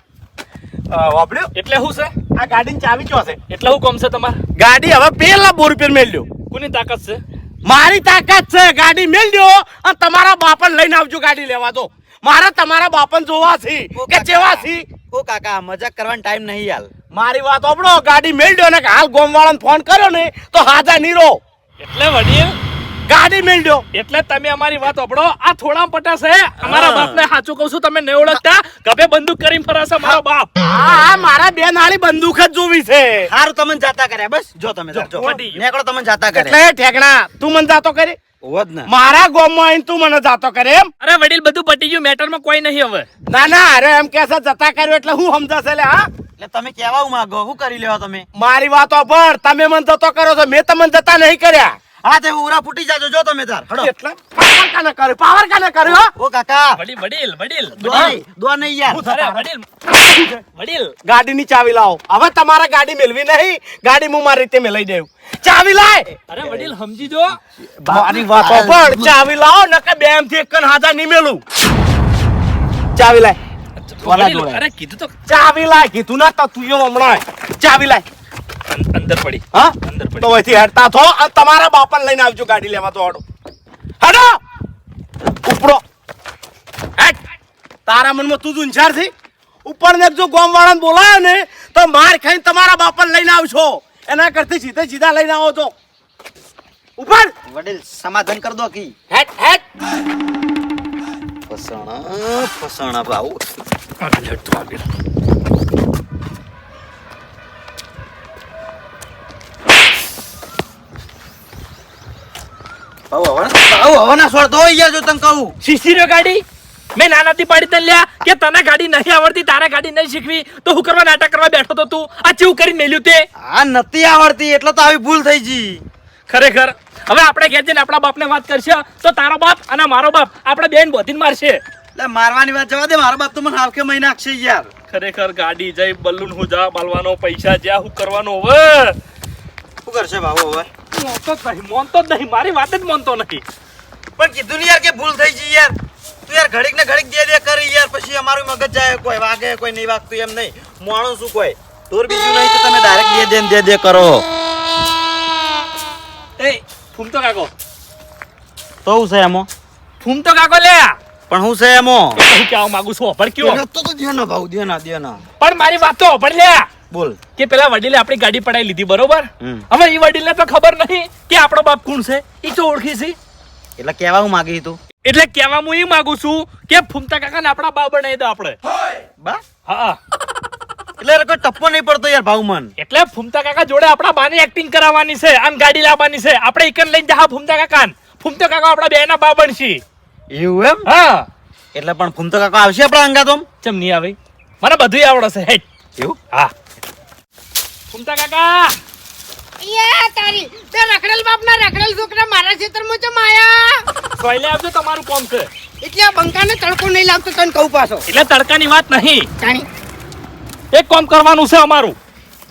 વાપડ્યો એટલે શું છે આ ગાડીની ચાવી ચો છે એટલે શું કોમ છે તમારે ગાડી હવે પેલા બોર પર મેલ્યો કોની તાકાત છે મારી તાકાત છે ગાડી મેલ્યો અને તમારા બાપન લઈને આવજો ગાડી લેવા દો મારે તમારા બાપન જોવા છે કે જેવા છે ઓ કાકા મજાક કરવાનો ટાઈમ નહીં યાર મારી વાત ઓપડો ગાડી મેલ્યો ને કે હાલ ગોમવાળાને ફોન કર્યો ને તો હાજા નીરો એટલે વડીલ ગાડી મેલ્યો એટલે તમે અમારી વાત ઓપડો આ થોડા પટા છે અમારા બાપને સાચું કહું છું તમે નહીં ઓળખતા ગભે બંદૂક કરીને ફરાશે મારો બાપ હા મારા બે નાળી બંદૂક જ જોવી છે સારું તમને જાતા કર્યા બસ જો તમે જો વડી. નીકળો તમને જાતા કર્યા એટલે ઠેકણા તું મને જાતો કરી હોત ને મારા ગામમાં આવીને તું મને જાતો કરે એમ અરે વડીલ બધું પટી ગયું મેટરમાં કોઈ નહીં હવે ના ના અરે એમ કે છે જતા કર્યો એટલે હું સમજાશે લે હા એટલે તમે કેવા માંગો શું કરી લેવા તમે મારી વાતો પર તમે મને જતો કરો છો મેં તમને જતા નહીં કર્યા હા તે ઉરા ફૂટી જાજો જો તમે તાર હડો એટલે પાવર કાને કર્યો હો? ઓ કાકા વડીલ વડીલ દો નહીં યાર અરે વડીલ વડીલ ગાડીની ચાવી લાવો હવે તમારે ગાડી મેળવી નહીં ગાડી હું મારી રીતે મેલાઈ દઉં ચાવી લાય અરે વડીલ સમજી જો મારી વાતો પર ચાવી લાવો નકે બેમ થી એક હાજા નહીં મેલું ચાવી લાય વડીલ, અરે કીધું તો ચાવી લાય કીધું ના તો તું એમ હમણાં ચાવી લાય અંદર પડી હા અંદર પડી તો અહીંથી હેડતા થો અને તમારા બાપાને લઈને આવજો ગાડી લેવા તો હડો ઉપડો હેડ તારા મનમાં તું ઝુંઝાર થી ઉપર ને જો ગામ વાળાને બોલાયો ને તો માર ખાઈને તમારા બાપાને લઈને આવશો એના કરતી સીધા લઈને આવો તો ઉપર વડીલ સમાધાન કર દો કી હેડ હેડ ફસણા ભાવ આગળ હેડ તું આગળ હવે ના છોડતો હોય યાર જો તને કહું શીશી રે ગાડી મેં નાનાથી પાડી તને લ્યા કે તને ગાડી નહીં આવડતી તારે ગાડી નહીં શીખવી તો હું કરવા નાટક કરવા બેઠો તો તું આ ચેવું કરીને મેલ્યું તે આ નથી આવડતી એટલે તો આવી ભૂલ થઈ ગઈ ખરેખર હવે આપણે ઘેર જઈને આપણા બાપને વાત કરશે તો તારો બાપ અને મારો બાપ આપણે બેન બોધીને મારશે એટલે મારવાની વાત જવા દે મારો બાપ તો મને હાલકે મહિના નાખશે યાર ખરેખર ગાડી જઈ બલૂન હું જા બાલવાનો પૈસા જ્યાં હું કરવાનું હવે શું કરશે બાબુ હવે મોનતો જ નહીં મારી વાત જ મોનતો નથી પણ કીધું ને યાર કે ભૂલ થઈ ગઈ યાર તું યાર ઘડીક ને ઘડીક દે કરી યાર પછી અમારું મગજ જાય કોઈ વાગે કોઈ નહીં વાગતું એમ નહીં મોણું શું કોઈ তোর બીજું નહીં તો તમે ડાયરેક્ટ દે કરો એ ફૂમતો કાકો તો હું છે એમો ફૂમતો કાકો લે પણ હું છે એમો હું કહેવા માંગુ છું અભડ કયો તો ધ્યાન ભાવ ધ્યાન પણ મારી વાત તો અભડ લે બોલ કે પેલા વડીલે આપણી ગાડી પડાઈ લીધી બરોબર હમ. હવે એ વડીલને તો ખબર નહીં કે આપણો બાપ કોણ છે એ તો ઓળખી છે એટલે કેવા હું માગી તું એટલે કહેવા હું એ માંગુ છું કે ફૂમતા કાકાને આપણા બાપ બનાવી દો આપણે બા હા એટલે યાર કોઈ ટપ્પો નહીં પડતો યાર ભાવ મન એટલે ફૂમતા કાકા જોડે આપણા બાની એક્ટિંગ કરાવવાની છે અને ગાડી લાવવાની છે આપણે એકન લઈને જા ફૂમતા કાકાને ફૂમતા કાકા આપણા બેના બા બનશે એવું એમ હા એટલે પણ ફૂમતો કાકા આવશે આપણા અંગા તો ચમ નહીં આવે મને બધું આવડે છે હેટ એવું હા ફૂમતા કાકા તારી તે રખડેલ બાપ ના રખડેલ છોકરા મારા ખેતરમાં ચમ આયા સોયલે આવજો, તમારું કોમ છે. એટલે આ બંકાને તડકો નહીં લાગતો તને કહું પાછો એટલે તડકાની વાત નહીં, જાણી એક કામ કરવાનું છે અમારું.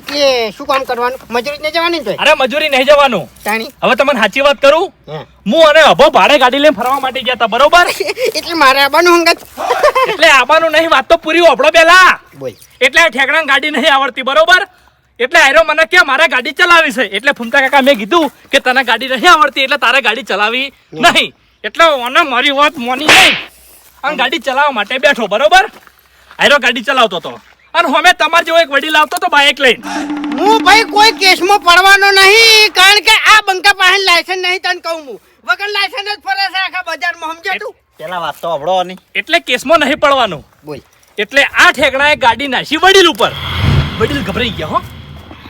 એટલે શું કામ કરવાનું મજૂરી ને જવાની તો અરે મજૂરી નહીં જવાનું. જાણી હવે તમને સાચી વાત કરું, હા. હું અને અભો ભાડે ગાડી લઈને ફરવા માટે ગયા હતા, બરોબર? એટલે મારે આવવાનું હંગત એટલે આવવાનું નહીં, વાત તો પૂરી હોભળો પેલા. બોલ એટલે આ ઠેકડા ગાડી નહીં આવડતી, બરોબર? એટલે આયરો મને કે મારે ગાડી ચલાવી છે. એટલે ફૂમતા કાકા મેં કીધું કે તને ગાડી નહીં આવડતી એટલે તારે ગાડી ચલાવી નહીં. એટલે ઓને મારી વાત મોની નહીં અને ગાડી ચલાવવા માટે બેઠો, બરોબર? આયરો ગાડી ચલાવતો હતો અને હોમે તમાર જેવો એક વડીલ આવતો તો બાઇક લઈને. હું ભાઈ કોઈ કેસમાં પડવાનો નહીં કારણ કે આ બંકા પાસે લાયસન્સ નહીં તને કહું હું વગર લાયસન્સ જ ફરે છે આખા બજારમાં સમજ્યો તું પેલા વાત તો હબળો ની. એટલે કેસમાં નહીં પડવાનું. બોલ એટલે આ ઠેકડાએ ગાડી નાસી વડીલ ઉપર. વડીલ ગભરાઈ ગયા, હો,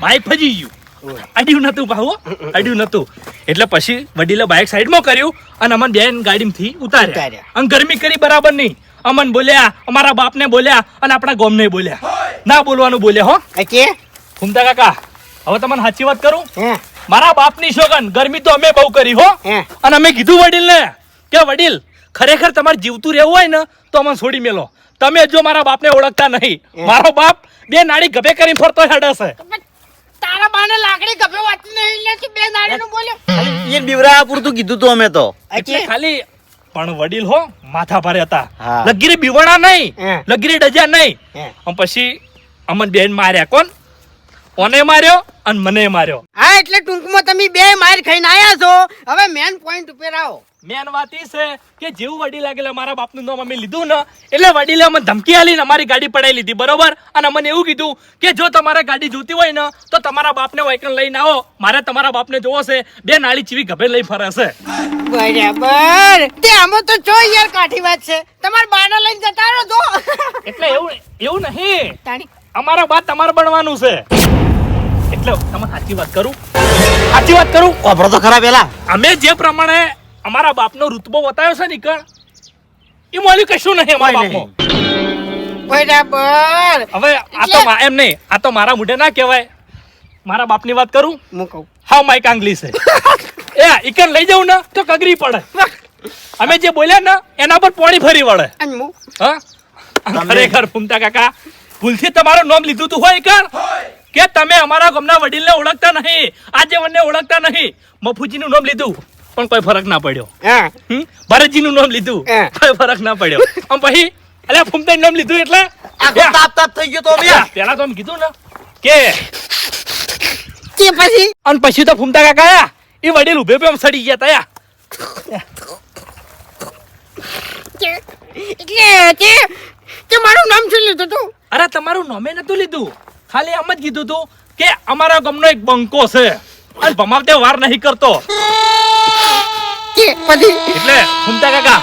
બાઇક ફજી ગયું. અડ્યું નતું ભાવ, અડ્યું નતું. એટલે પછી વડીલે બાઇક સાઈડમાં કર્યું અને અમન બેન ગાડીમાંથી ઉતાર્યા. અને ગરમી કરી બરાબર નહીં. અમન બોલ્યા, અમારા બાપને બોલ્યા અને આપણા ગોમને બોલ્યા. ના બોલવાનું બોલ્યા, હો. કે ફૂમતા કાકા, હવે તમને સાચી વાત કરું, હે મારા બાપની સોગન ગરમી તો અમે બહુ કરી, હો. હે અને અમે કીધું વડીલને કે વડીલ ખરેખર તમારે જીવતું રહેવું હોય ને તો અમને છોડી મેલો. તમે જો મારા બાપને ઓળખતા નહીં, મારો બાપ બે નાળી ગભે કરીને ફરતો હેડે છે. તારા બાને લાકડી ગભે વાતી નહીં એટલે તું બે નાળીનું બોલ્યો એ બીવરા પૂરતું કીધું તું અમે તો. એટલે ખાલી પણ વડીલ હો માથા ભારે હતા. હા. લગીરી બીવણા નહીં, હે. લગીરી ડજા નહીં. હે. અને પછી અમન બેન માર્યા. કોણ? ઓને માર્યો અને મને માર્યો. હા એટલે ટૂંકમાં તમે બે માર ખાઈને આયા છો હવે મેન પોઈન્ટ ઉપર આવો મેન વાત ઈ છે કે જેવું વડીલ લાગેલા મારા બાપનું નામ અમે લીધું ને એટલે વડીલે અમને ધમકી આલીને અમારી ગાડી પડાઈ લીધી, બરોબર? અને અમને એવું કીધું કે જો તમારે ગાડી જોતી હોય ને તો તમારા બાપને વાયકન લઈને આવો, મારે તમારા બાપને જોવો છે, બે નાળી ચીવી ગભે લઈ ફરે છે. બરાબર તે આમાં તો જો યાર કાઠી વાત છે તમારા બાને લઈને જતા રહો જો એટલે એવું નહીં, તાણી અમારા બાપ તમારે બનવાનું છે. એટલે તમને સાચી વાત કરું, ઓભળો તો ખરા પેલા. અમે જે પ્રમાણે અમારા બાપનો રૂતબો બતાવ્યો છે ને ઈકણ, એ મોલી કશું નહીં અમારા બાપનો. બરાબર હવે આ તો એમ નહીં, આ તો મારા મોઢે ના કહેવાય. મારા બાપની વાત કરું, હું કહું હાવ માઈ કાંગલી છે. એ ઈકણ લઈ જાઉં ને તો કગરી પડે. અમે જે બોલ્યા ને એના પર પોણી ફરી વળે. અને હું હા, ખરેખર ફૂમતા કાકા ભૂલથી તમારું નામ લીધું તું હોય ઈકણ કે તમે અમારા ગામના વડીલને ઓળખતા નહીં, આજેવનને ઓળખતા નહીં. મફુજીનું નામ લીધું પણ કોઈ ફરક ના પડ્યો. હા ભરતજીનું નામ લીધું હે. કોઈ ફરક ના પડ્યો. આમ પછી અલ્યા ફૂમતાનું નામ લીધું એટલે આખો તાપ તાપ થઈ ગયો તો અમે. પેલા તો એમ કીધું ને કે કે પછી અને પછી તો ફૂમતા કાકા આયા, એ વડીલ ઉભે ઉભે આમ સડી ગયા તા. એટલે તે મારું નામ શું લીધું તું અરે તમારું નામે નતું લીધું, ખાલી આમ જ કીધું તું કે અમારા ગામનો એક બંકો છે અને ભમાવતે વાર નહીં કરતો. કે પછી એટલે ફૂમતા કાકા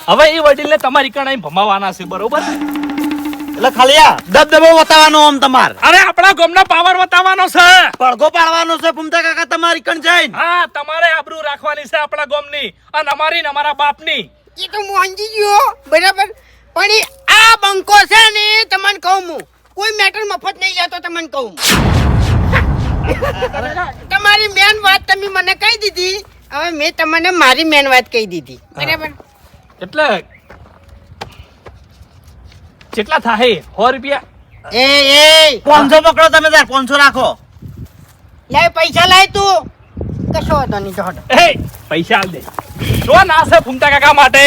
હવે એ વડીલને તમારી કણાઈ ભમાવાના છે, બરોબર? એટલે ખાલી આ દબદબો બતાવવાનો આમ તમાર. અરે આપણા ગામનો પાવર બતાવવાનો છે. પડઘો પાડવાનો છે ફૂમતા કાકા તમારી કણ જઈને. હા, તમારે આબરૂ રાખવાની છે આપણા ગામની અને અમારી ને અમારા બાપની. એ તો હું સમજી ગયો બરાબર પણ ઈ આ બંકો છે ને તમને કહું હું કોઈ મેટર મફત નહીં લેતો તમને કહું તમારી મેન વાત તમે મને કહી દીધી હવે મેં તમને મારી મેન વાત કહી દીધી બરાબર એટલે કેટલા થાય? 100 રૂપિયા. એ 500 પકડો તમે તાર, 500 રાખો. લે પૈસા લાય તું કશો હતો નહીં તો હટો. એ પૈસા આલ દે. જો ના છે ફૂમતા કાકા માટે.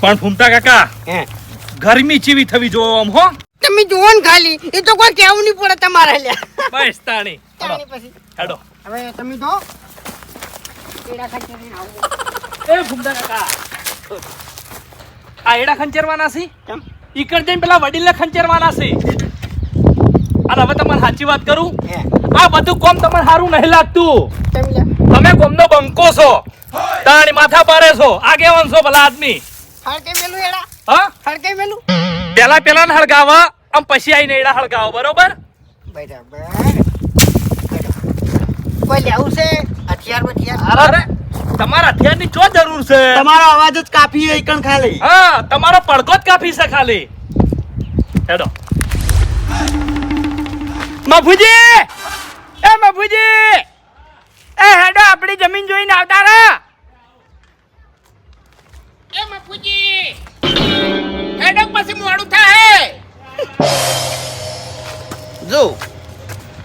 પણ ફૂમતા કાકા હે ગરમી ચીવી થવી જો આમ, હો. તમે જુઓ ને ખાલી એ તો કોઈ કેવું નહીં પડે તમારે લ્યા બસ તાણી તાણી પછી હેડો. હવે તમે જો એડા ખાચરીને આવો એ ફૂમતા કાકા આ એડા ખંચેરવાના છે, કેમ ઈકણ જઈને પેલા વડીલને ખંચેરવાના છે. અને હવે તમને સાચી વાત કરું, હે આ બધું કોમ તમને સારું નહીં લાગતું. તમે લ્યા તમે કોમનો બંકો છો, તાણી માથા પારે છો, આગેવાન છો ભલા આદમી. હળકે મેલું એડા હા, હળકે મેલું પેલા ને હળગાવા આમ પછી આઈને એડા હળગાવો, બરોબર? બરાબર કોઈ લેવું છે હથિયાર બથિયાર અરે તમારા હથિયારની ચો જરૂર છે? તમારો અવાજ જ કાફી છે કણ ખાલી. હા, તમારો પડઘો જ કાફી છે ખાલી. હેડો. મફુજી, એ મફુજી, એ હેડો આપણી જમીન જોઈને આવતા રહો. એ મફુજી હેડો પછી મોડું થાય. જો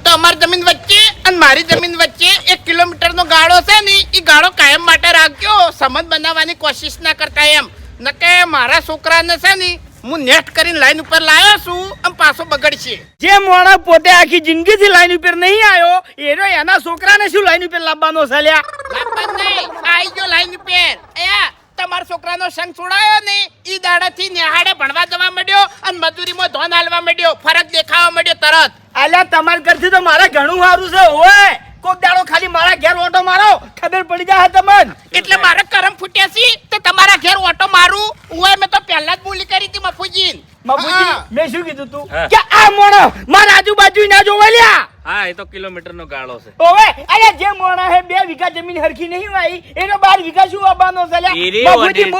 તો અમારી જમીન વચ્ચે અને મારી જમીન વચ્ચે 1 કિલોમીટરનો ગાળો છે ને, એ ગાળો કાયમ માટે રાખજો. સંબંધ બનાવવાની કોશિશ ના કરતા એમ. નકે મારા છોકરાને છે ને હું નેટ કરીને લાઈન ઉપર લાવ્યો છું અને પાછો બગડશે. જે મોણા પોતે આખી જિંદગીથી લાઈન ઉપર નહીં આવ્યો એનો એના છોકરાને શું લાઈન ઉપર લાવવાનો છે લ્યા? લાપત નહીં, આઈ ગયો લાઈન ઉપર. અયા તમારા છોકરાનો સંગ છોડાયો ને ઈ દાડાથી નિહાળે ભણવા જવા માંડ્યો અને મજૂરીમાં ધોન હાલવા માંડ્યો. ફરક દેખાવા માંડ્યો તરત. અલ્યા તમાર કરથી તો મારે ઘણું સારું છે. ઓય કોક દાડો ખાલી મારા ઘેર ઓટો મારો, ખબર પડી જાય તમને. એટલે મારે કરમ ફૂટ્યા છે તો તમારા ઘેર ઓટો મારું. ઓય મેં તો પહેલા જ બોલી કરી હતી મફુજી. બાપુજી મેં શું કીધું તું હા. કે આ મોણો મારા આજુબાજુ ના જોવે લ્યા. હા એ તો કિલોમીટરનો ગાળો છે. ઓવે અલ્યા જે મોણા હે 2 વીઘા જમીન હરખી નહીં વાઈ એનો 12 વીઘા શું વાવવાનો છે લ્યા? ઈરી બાપુજી વડી.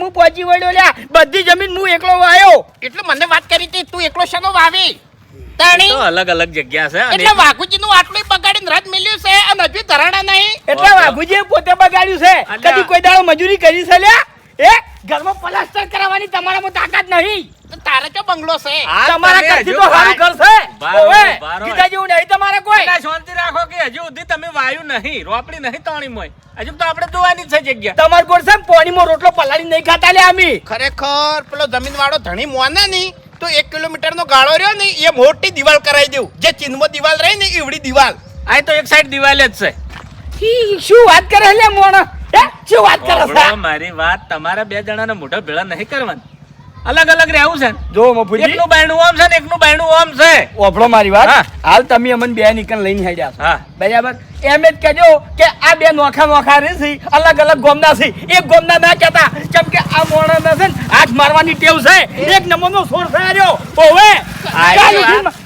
હું પહોંચી વળ્યો લ્યા. બધી જમીન હું એકલો વાયો. એટલે મને વાત કરી હતી તું એકલો શેનો વાવી તાણી. તો અલગ અલગ જગ્યા છે અને એટલે વાઘુજી નું આટલું બગાડીને રદ મેલ્યું છે અને હજુ ધરાણા નહીં. એટલે વાઘુજીએ પોતે બગાડ્યું છે. અલ્યા. કદી કોઈ દાડો મજૂરી કરી છે લ્યા? એ ઘરમાં પ્લાસ્ટર કરાવવાની તમારામાં તાકાત નહીં. તો તારે જો બંગલો છે. આ તમારા તમે કરતી હજુ તો સારું ઘર છે. બારો, ઓવે બારો. કીધા જેવું નહીં તમારે કોઈ. એટલે શાંતિ રાખો કે હજુ સુધી તમે વાયુ નહીં, રોપડી નહીં તોણી મોય. હજુ તો આપણે જોવાની જ છે જગ્યા. તમાર કોણ છે પાણીમાં રોટલો પલાળી નહીં ખાતા લે અમે. ખરેખર પેલો જમીન વાળો ધણી મોને નહીં તો 1 કિલોમીટરનો ગાળો રહ્યો ને એ મોટી દિવાલ કરાવી દેવું. જે ચીનમાં દિવાલ રહી ને એવડી દિવાલ. આ તો એક સાઈડ દિવાલ જ છે. શું વાત કરે લે મોણો? હે શું વાત કરે છે? સાંભળો મારી વાત, તમારા 2 જણાને મોઢા ભેળા નહીં કરવાના. અલગ અલગ રહેવું છે ને. જો મફુજી એકનું બાયણું ઓમ છે ને એકનું બાયણું ઓમ છે. ઓભળો મારી વાત. હા. હાલ તમે અમને બે નીકળ લઈને હેડ્યા છો. હા. બરાબર એમ જ કહેજો કે આ બે નોખા રહે છે, અલગ અલગ ગોમના છે. એક ગોમના ના કહેતા કેમ કે આ મોણાના છે ને હાથ મારવાની ટેવ છે. એક નંબરનો સોર છે આર્યો. ઓવે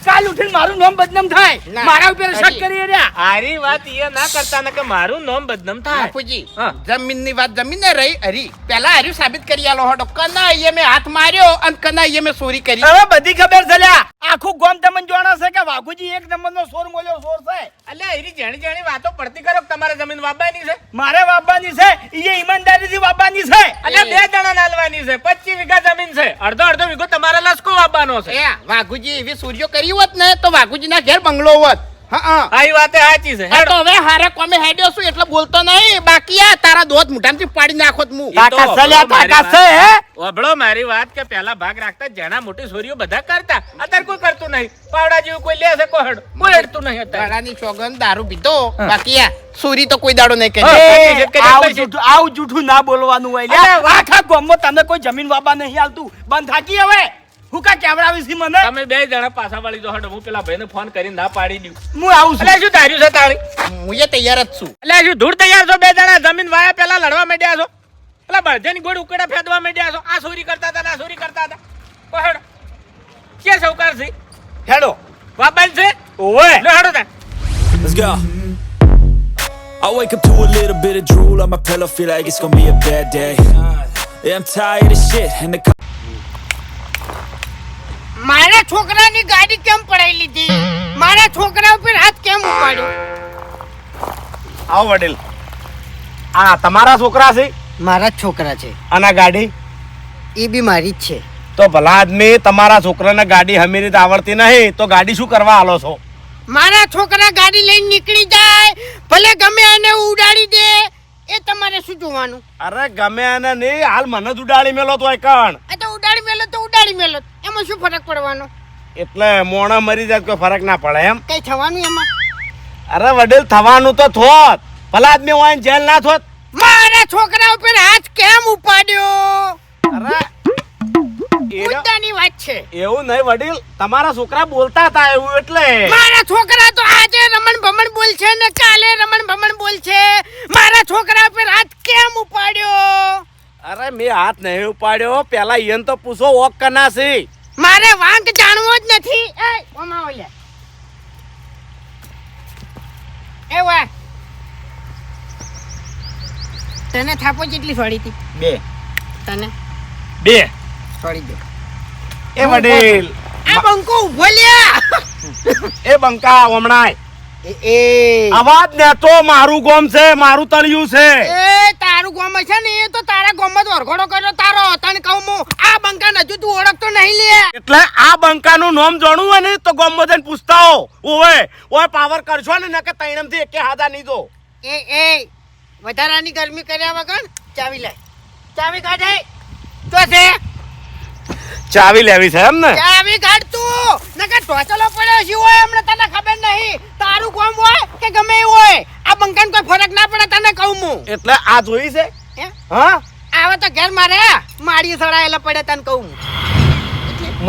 કાલ ઉઠીને મારું નામ બદનામ થાય. ના. મારા ઉપર શક કરી રહ્યા. આરી વાત એ ના કરતા ને કે મારું નામ બદનામ થાય. બાપુજી હા. જમીનની વાત જમીને રહી હરી પેલા હરી સાબિત કરી આલો હડો. કના એ મેં હાથ માર્યો અને કના એ મેં ચોરી કરી. હવે બધી ખબર છે લ્યા. આખું ગોમ તમને જોણા છે કે વાઘુજી એક નંબરનો સોર મોલ્યો સોર છે. અલ્યા એરી જાણી જાણી વાતો પડતી કરો કે તમારે જમીન વાવવાની છે. મારે વાવવાની છે એ ઈમાનદારીથી વાવવાની છે. અલ્યા 2 જણા નાલવાની છે. 25 વીઘા જમીન છે. અડધો વીઘો તમારે લસકો વાવવાનો છે. એ વાઘુજી એવી સૂર્યો કરી હોત ને તો વાઘુજીના ઘેર બંગલો હોત. હા આ ઈ વાતે સાચી છે. આ તો હવે હારે કોમે હેડ્યો છું એટલે બોલતો નહીં. બાકી આ તારા દોત મુઠામથી પાડી નાખોત હું. ઈ તો તાકાત છે લ્યા, મારી તાકાત છે હે? ઓભળો મારી વાત કે પહેલા ભાગ રાખતા જેના મોટી છોરીઓ બધા કરતા. અત્યારે કોઈ કરતું નહીં. પાવડા જેવું કોઈ લે છે કોઈ હેડતું નહીં અત્યારે. ઘણાની સોગંદ દારૂ પીતો બાકી આ સૂરી તો કોઈ દાડો નહીં હા. કરી. આવું જૂઠું ના બોલવાનું હોય લ્યા. આખા ગામમાં તમને કોઈ જમીન વાબા નહીં આલતું. બંધ થાકી હવે હું કા કેવડાવી છે મને? તમે 2 જણા પાછા વાળી દો હડો. હું પેલા ભાઈને ફોન કરીને ના પાડી દઉં. હું આવું છું. એટલે શું ધાર્યું છે તારી? હું એ તૈયાર જ છું. એટલે શું ધૂળ તૈયાર છો? 2 જણા જમીન વાયા પેલા લડવા માંડ્યા છો. પેલા બળજેની ગોળ ઉકેડા ફેદવા માંડ્યા છો. આ ચોરી કરતા હતા ને આ ચોરી કરતા હતા. પહડ કે સૌકાર છે હેડો વાબાલ છે. ઓવે લે હડો તા. Let's go. I wake up to a little bit of drool on my pillow, feel like it's gonna be a bad day. Yeah, I'm tired of shit and the મારા છોકરાની ગાડી કેમ પડાઈ લીધી? મારા છોકરા ઉપર હાથ કેમ ઉપાડ્યો? આવો વડીલ. આ તમારા છોકરા છે મારા જ છોકરા છે અને આ ગાડી એ બી મારી જ છે. તો ભલા આદમી તમારા છોકરાને ગાડી હમી રીતે આવડતી નહીં તો ગાડી શું કરવા આલો છો? મારા છોકરા ગાડી લઈને નીકળી જાય ભલે ગમે એને ઉડાડી દે એ તમારે શું જોવાનું? અરે ગમે એને નહીં, હાલ મને જ ઉડાડી મેલો તો કણ. આ તો ઉડાડી મેલો તો ઉડાડી મેલો એમાં શું ફરક પડવાનો? એટલે મોણા મરી જાય કોઈ ફરક ના પડે એમ. કઈ થવાનું એમાં? અરે વડીલ થવાનું તો થોત. ભલા આદમી હોય ને જેલ ના થોત. મારા છોકરા ઉપર હાથ કેમ ઉપાડ્યો? અરે મુદ્દાની વાત છે. એવું નહીં વડીલ, તમારા છોકરા બોલતા હતા એવું એટલે. મારા છોકરા તો આજે રમણ ભમણ બોલ છે ને કાલે રમણ ભમણ બોલ છે. મારા છોકરા ઉપર હાથ કેમ ઉપાડ્યો? અરે મેં હાથ નહીં ઉપાડ્યો, પેલા ઈયન તો પૂછો ઓક કના છે. મારે વાંક જાણવો જ નથી. એ ઓમાં ઓલે એ વાહ તને થાપો કેટલી ફળી હતી? 2 તને 2 ફળી દો. એ વડીલ આ બંકો ઉભો લ્યા. એ બંકા હમણાં એ અવાજ ને તો મારું ગોમ છે, મારું તળિયું છે. એ તારું ગોમ છે ને એ તો તારા ગોમમાં જ વરઘોડો કર્યો તારો. તને કહું હું આ બંકાને હજુ તું ઓળખતો નહીં લે. એટલે આ બંકાનું નામ જાણવું હોય ને તો ગોમમાં જઈને પૂછતા હો. ઓય પાવર કરશો ને કે તૈણમથી એકે હાથા નહીં દો. એ વધારાની ગરમી કર્યા વગર ચાવી લાય. ચાવી કાઢે તો છે ચાવી લેવી છે એમ ને? ચાવી કાઢ તું. નકર ઢોચલો પડ્યો છે હોય અમને તને ખબર નહીં. તારું ગોમ હોય કે ગમે એવું હોય આ બંકાને કોઈ ફરક ના પડે તને કહું હું. એટલે આ જોઈ છે? હે? હા આવે તો ઘેર મારે માડી સડાયેલા પડે તને કહું હું.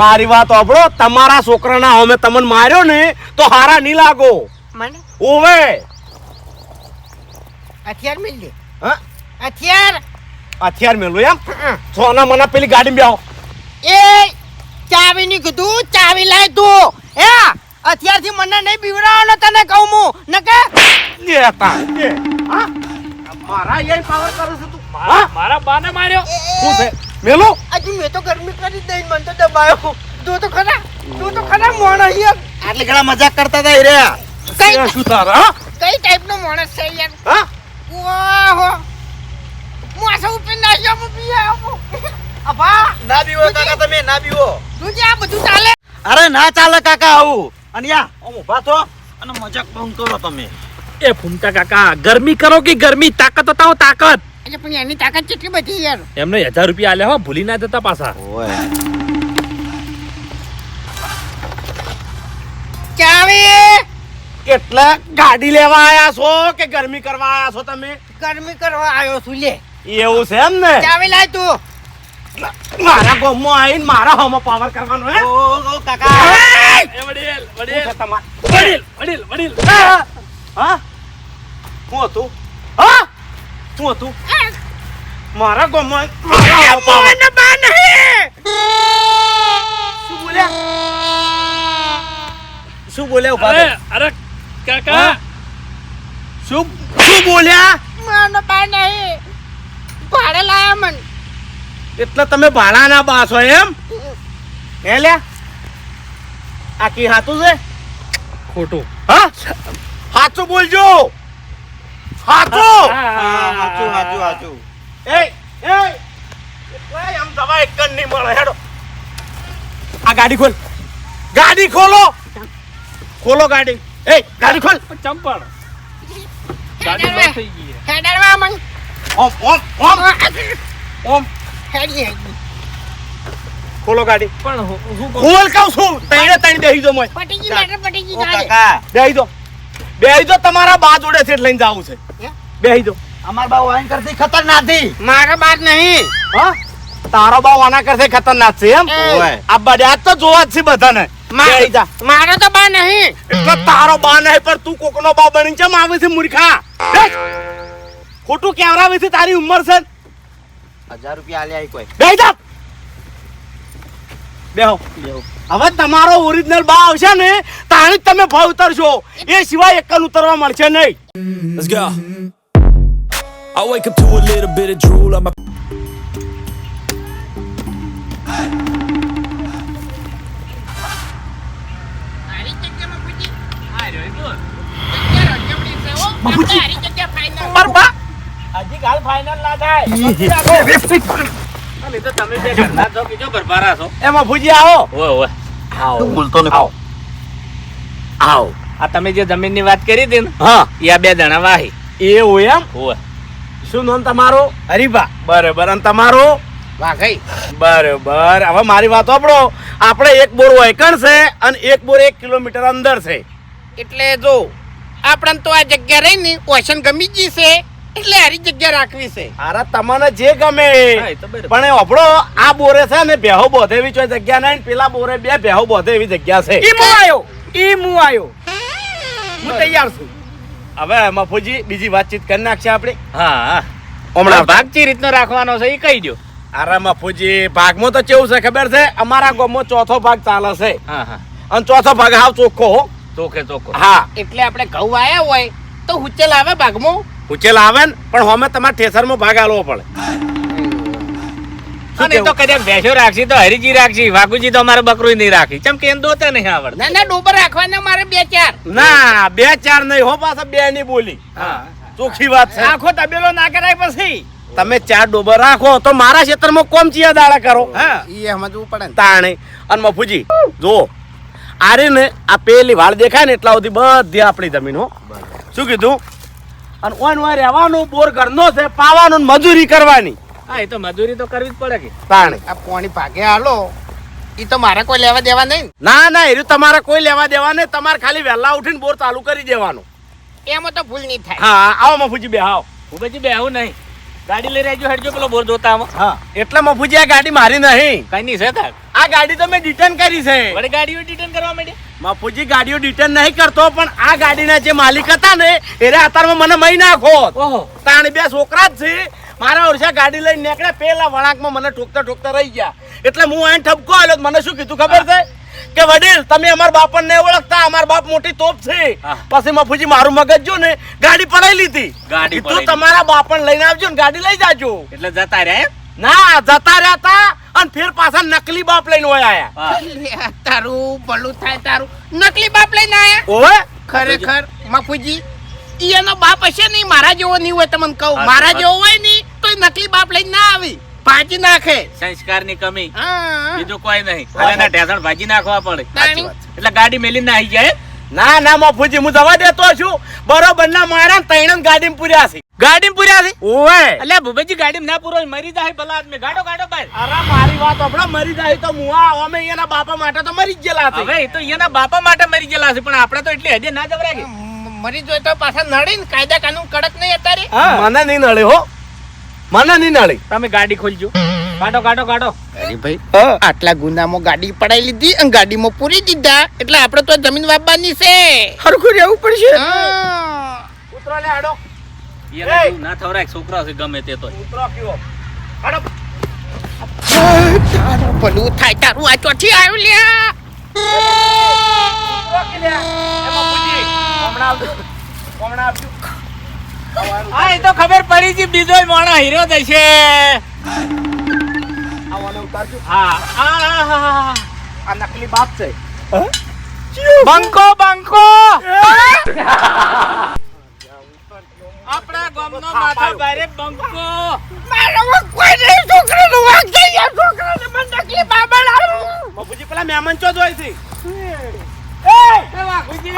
મારી વાત સાંભળો. તમારા છોકરાના અમે તમને માર્યો ને તો હારા નહીં લાગો. મને ઓવે હથિયાર મિલ દે. હા હથિયાર હથિયાર મેલું એમ? સોના મને પેલી ગાડી બેહો. એ ચાવી ની કીધું ચાવી લાય તું. હે અત્યારથી મને નહીં બીવડાવવાનો તને કહું હું. નકે લેતા હા મારા યે પાવર કરે છે તું. હા મારા બાને માર્યો. શું છે મેલો? હજુ મેં તો ગરમી કરી દઈ મને તો દબાયો. તું તો ખરા માણસ યાર. આટલી ઘણા મજાક કરતા હતા રે. કઈ શું તારા? હા? કઈ ટાઈપનો માણસ છે યાર. હા ઓહો હું આ સૌ પે નાખ્યો હું પીયા અબા ના બીવો કાકા, તમે ના બીવો. તું જે આ બધું ચાલે. અરે ના ચાલે કાકા આવું. અને યા આમ ઊભા થો અને મજાક બંધ કરો તમે. એ ફૂમતા કાકા ગરમી કરો કે ગરમી, તાકાત બતાવો તાકાત. એટલે પણ એની તાકાત કેટલી બધી યાર. એમને 1000 રૂપિયા આલ્યા હો, ભૂલી ના જતા પાછા. ઓય ચાવી એટલે ગાડી લેવા આયા છો કે ગરમી કરવા આયા છો તમે? ગરમી કરવા આવ્યો છું લે. એવું છે એમ ને? ચાવી લાય તું. મારા ગામમાં આવીને મારા હોમાં પાવર કરવાનો હે? ઓ કાકા. એ વડીલ વડીલ શું છે તમારે? વડીલ વડીલ. હા શું હતું? હા શું હતું? મારા ગામમાં મારા હોમાં power. મને બા નહીં. શું બોલ્યા? શું બોલ્યા ઉભા અરે થા. અરે કાકા શું બોલ્યા? મને બા નહીં. ભાડે લાયા મને. એટલે તમે ભાડાના બાસો એમ? હે લ્યા આ કી હાતું છે? ખોટું. હા સાચું બોલજો. સાચું. હાચું. એ આમ દવા એક જ નહીં મળે. હેડો આ ગાડી ખોલ. ગાડી ખોલો ગાડી. એ ગાડી ખોલ. ચંપલ ગાડી બંધ થઈ ગઈ. હેડરવા મને. ઓમ હેડી ખોલો ગાડી. પણ હું ખોલ કહું છું. તઈને બેહી દો મોય. પટી ગઈ મેટર પટી ગઈ ઓ ચાલે. કાકા, બેહી દો તમારા બા જોડે છે લઈને જાવું છે. હે? બેહી દો. અમાર બા વાઈન કરતી ખતરનાક હતી. મારા બાદ નહીં. હા તારો બા આના કરશે ખતરનાક છે એમ? ઓય. આ બધા તો જોવા જ છે બધાને. બેહી જા. મારો તો બા નહીં. એટલે તારો બા નહીં પણ તું કોકનો બા બની ચમ આવે છે મૂર્ખા? બેસ. ખોટું કેવરાવે છે તારી ઉંમર છે. 1000 રૂપિયા આલ્યા કોઈ. બેહી જા. બેહો. હવે તમારો ઓરિજિનલ બા આવશે ને તાણી જ તમે ભાવ ઉતરશો. એ સિવાય એકલ ઉતરવા મળશે નહીં. Let's go. I wake up to a little bit of drool on my. હારી જગ્યામાં પૂછી. જગ્યા રજવડી છે હો. આપણે હારી જગ્યા ફાઇનલ. પર બા હજી કાલ ફાઇનલ ના થાય. અમે તો તમે બે ઘરના છો કે જો બરબારા છો. એમાં ભુજી આવો. ઓય ઓય તું બોલતો ને આવો. આવો. આ તમે જે જમીનની વાત કરી હતી ને હા એ આ બે જણા વાહી. એવું એમ? ઓય શું નામ તમારું? હરીબા. બરાબર. અને તમારું? વાઘઈ. બરાબર. હવે મારી વાત સાંભળો. આપણે એક બોર વૈકણ છે અને એક બોર 1 કિલોમીટર અંદર છે. એટલે જો આપણને તો આ જગ્યા રહી ને ઓશન ગમી ગઈ છે એટલે હારી જગ્યા રાખવી છે. અરે તમને જે ગમે હા, એ તો બરાબર. પણ એ આપણો આ બોરે છે ને બેહો બોધે એવી કોઈ જગ્યા નહીં ને પેલા બોરે બે બેહો બોધે એવી જગ્યા છે. હું તૈયાર છું. હવે મફુજી બીજી વાતચીત કરી નાખશે આપણે. હા હમણાં ભાગ ચી રીતનો રાખવાનો છે એ કહી દો. અરે મફુજી ભાગમાં તો કેવું છે ખબર છે? અમારા ગામમાં ચોથો ભાગ ચાલે છે હા હા અને ચોથો ભાગ હાવ ચોખ્ખો હો. ચોખે ચોખ્ખો. હા એટલે આપણે ઘઉં વાયા હોય તો હુચેલ આવે ભાગમાં. ઉચેલ આવે ને પણ હમે તમારે ઠેસરમાં ભાગ આલવો પડે. શું અને એ તો કેવું? કદાચ ભેંસો રાખશી તો હરીજી રાખશી, વાઘુજી તો અમારે બકરું નહીં રાખી. ચમ કે એને દોતે નહીં આવડતું. ના ના ડોબર રાખવાના મારે 2-4. ના 2-4 નહીં હો, પાછા 2 ની બોલી ચોખ્ખી વાત છે. આખો તબેલો ના કરાય પછી તમે 4 ડોબર રાખો તો મારા ક્ષેત્રમાં કોમ ચિયા દાડા કરો. હા ઈ સમજવું પડે ને. તાણે અને મફુજી જો આરે ને આ પેલી વાળ દેખાય ને એટલા સુધી બધી આપણી જમીન હો. શું કીધું? અને ઓન રહેવાનું, બોર ઘરનો છે, પાવાનું ને મજૂરી કરવાની. હા, એ તો મજૂરી તો કરવી જ પડે કે. તાણે આ પોણી ભાગે હાલો ઈ તો મારે કોઈ લેવા દેવા નહીં ના ના એરું તમારે કોઈ લેવા દેવા નહીં. તમારે ખાલી વહેલા ઉઠીને બોર ચાલુ કરી દેવાનું. એમાં તો ભૂલ નહીં થાય. હા આવો મફુજી બે આવો. ભૂપતજી બેહવું નહીં, ગાડી લઈ રહેજો, હેડજો પેલો બોર જોતા આવો. હા એટલે મફુજી આ ગાડી મારી નહીં, કઈ નહીં છે તાર. આ ગાડી તો મેં રિટર્ન કરી છે. વળી ગાડીઓ રિટર્ન કરવા માંડ્યા. મફુજી ગાડીઓ રિટર્ન નહીં કરતો, પણ આ ગાડીના જે માલિક હતા ને એને અત્યારમાં મને મહી નાખો. ઓહો, તાણે 2 છોકરા જ છે. મારા વર્ષે ગાડી લઈને નીકળ્યા, પેલા વળાંકમાં મને ઠોકતા રહી ગયા. એટલે હું અહીં ઠપકો આવ્યો. મને શું કીધું ખબર છે કે વડીલ તમે અમારા બાપને નહીં ઓળખતા, અમારા બાપ મોટી તોપ છે. હા. પછી મફુજી મારું મગજ જો ને ગાડી પડાઈ લીધી. ગાડી કીધું પડાઈ તમારા બાપને લઈને આવજો ને ગાડી લઈ જાજો. એટલે જતા રહ્યા એમ? ના જતા રહ્યા તા અને ફેર પાછા નકલી બાપ લઈને ઓય આયા. હા. લે, તારું ભલું થાય તારું. નકલી બાપ લઈને આયા. ઓવે ખરેખર મફુજી ઈ એનો બાપ હશે નહીં, મારા જેવો નહીં હોય. તમને કહું હા, મારા હા. જેવો હોય નહીં તો ઈ નકલી બાપ લઈને ના આવી, ભાજી નાખે. સંસ્કારની કમી, હા બીજું કોઈ નહીં. એના ઢેસણ ભાજી નાખવા પડે. તાણી. એટલે ગાડી મેલીને નાહી જાય એમ? ના ના મફુજી હું જવા દેતો છું. બરોબર ના મારા ત્રણ ગાડીમાં પૂર્યા છે. ગાડીમાં પૂર્યા છે? ઓવે અલ્યા ભૂપતજી ગાડીમાં ના પૂરો મરી જાય ભલા આદમી. ગાડો ગાડો ભાઈ. અરે મારી વાત આપણે મરી જાય તો મુઆ અમે એના બાપા માટે તો મરી જ ગયેલા છે. હવે એ તો એના બાપા માટે મરી ગયેલા છે, પણ આપણે તો એટલી હદે ના જવરાય કે. મરી જોઈ તો પાછા નડી ને કાયદા કાનૂન કડક નહીં અત્યારે. મને નહીં નડે હો, મને નહીં નડે. તમે ગાડી ખોલજો. ગાડો ગાડો ગાડો. અરે ભાઈ આટલા ગુનામાં ગાડી પડાઈ લીધી અને ગાડીમાં પૂરી દીધા એટલે આપણે તો જમીન વાપવાની છે. હરખું રહેવું પડશે હા. ઉતરો લે હાડો. એને તું ના થવરાય, છોકરા છે ગમે તે તો. ઉતરો કયો હાડો. તારું ભલું થાય તારું આ ચોથી આવ્યું લ્યા. ઉતરો કે લે. એમાં પૂજી હમણાં આવજો, હમણાં આવજો. હા, એ તો ખબર પડી છે બીજો મોણો હીરો થશે. આવવાનો ઉતારજો. હા આ આ નકલી બાપ છે. બંકો બંકો આપણા ગામનો માથા ભારે બંકો. મફુજી પેલા મહેમાન ચો જોઈ છે. એ વાઘુજી.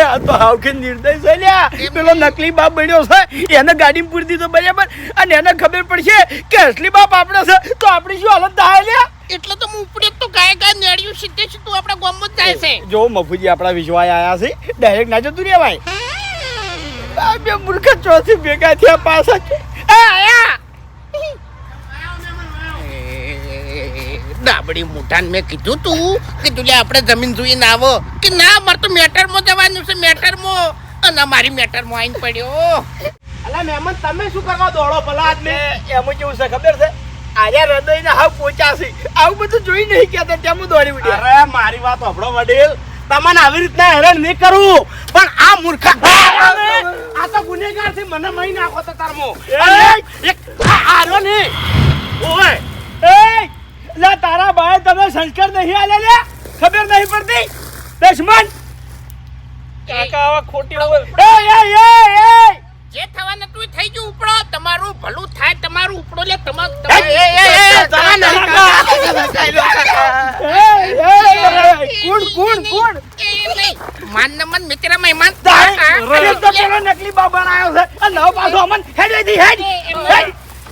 આ તો હાવખે નિર્દય છે લ્યા. પેલો નકલી બાપ બન્યો છે એને ગાડીમાં પૂરી દીધો બરાબર, અને એને ખબર પડશે કે અસલી બાપ આપણો છે તો આપણી શું હાલત થાય લ્યા. એટલે તો હું ઉપડે તો ગાય ગાય નેડિયું સીધે સીધું આપણા ગામમાં જ જાય છે. જો મફુજી આપણા વિશ્વાય આયા છે, ડાયરેક્ટ ના જતું રહેવાય. આ બે મૂર્ખ ચોથી ભેગા થયા પાછા છે. ડાબડી મુઠાન મેં કીધું તું લે આપણે જમીન જોઈને આવો કે ના મારે તો મેટરમાં જવાનું છે, મેટરમાં. અને મારી મેટરમાં આવીને પડ્યો. અલા મહેમાન તમે શું કરવા દોડો ભલા આદમી? એમાં કેવું છે ખબર છે, આર્યા હૃદયને હાવ પોચાશે. આવું બધું જોઈ નહીં કેતા તેમ દોડી ઉડ્યા. અરે મારી વાત સાંભળો વડીલ, તમને આવી રીતના હેરાન નહીં કરું, પણ આ મૂર્ખા આ તો ગુનેગાર છે. મને મહી નાખો તો તારમો. અને એક આ આરો ને ઓય એ લા તારા ભાઈ તમે સંસ્કાર નહીં આલે લે, ખબર નહીં પડતી દશમન. કાકા આવા ખોટી હોય. એ જે થવાનું તું થઈ ગયું ઉપડો. તમારું ભલું થાય તમારું ઉપડો લે. કોણ માન નમન મિત્ર મહેમાન. નકલી બાબા આવ્યો છે અને નવો પાછો અમન હેડ દી હેડ.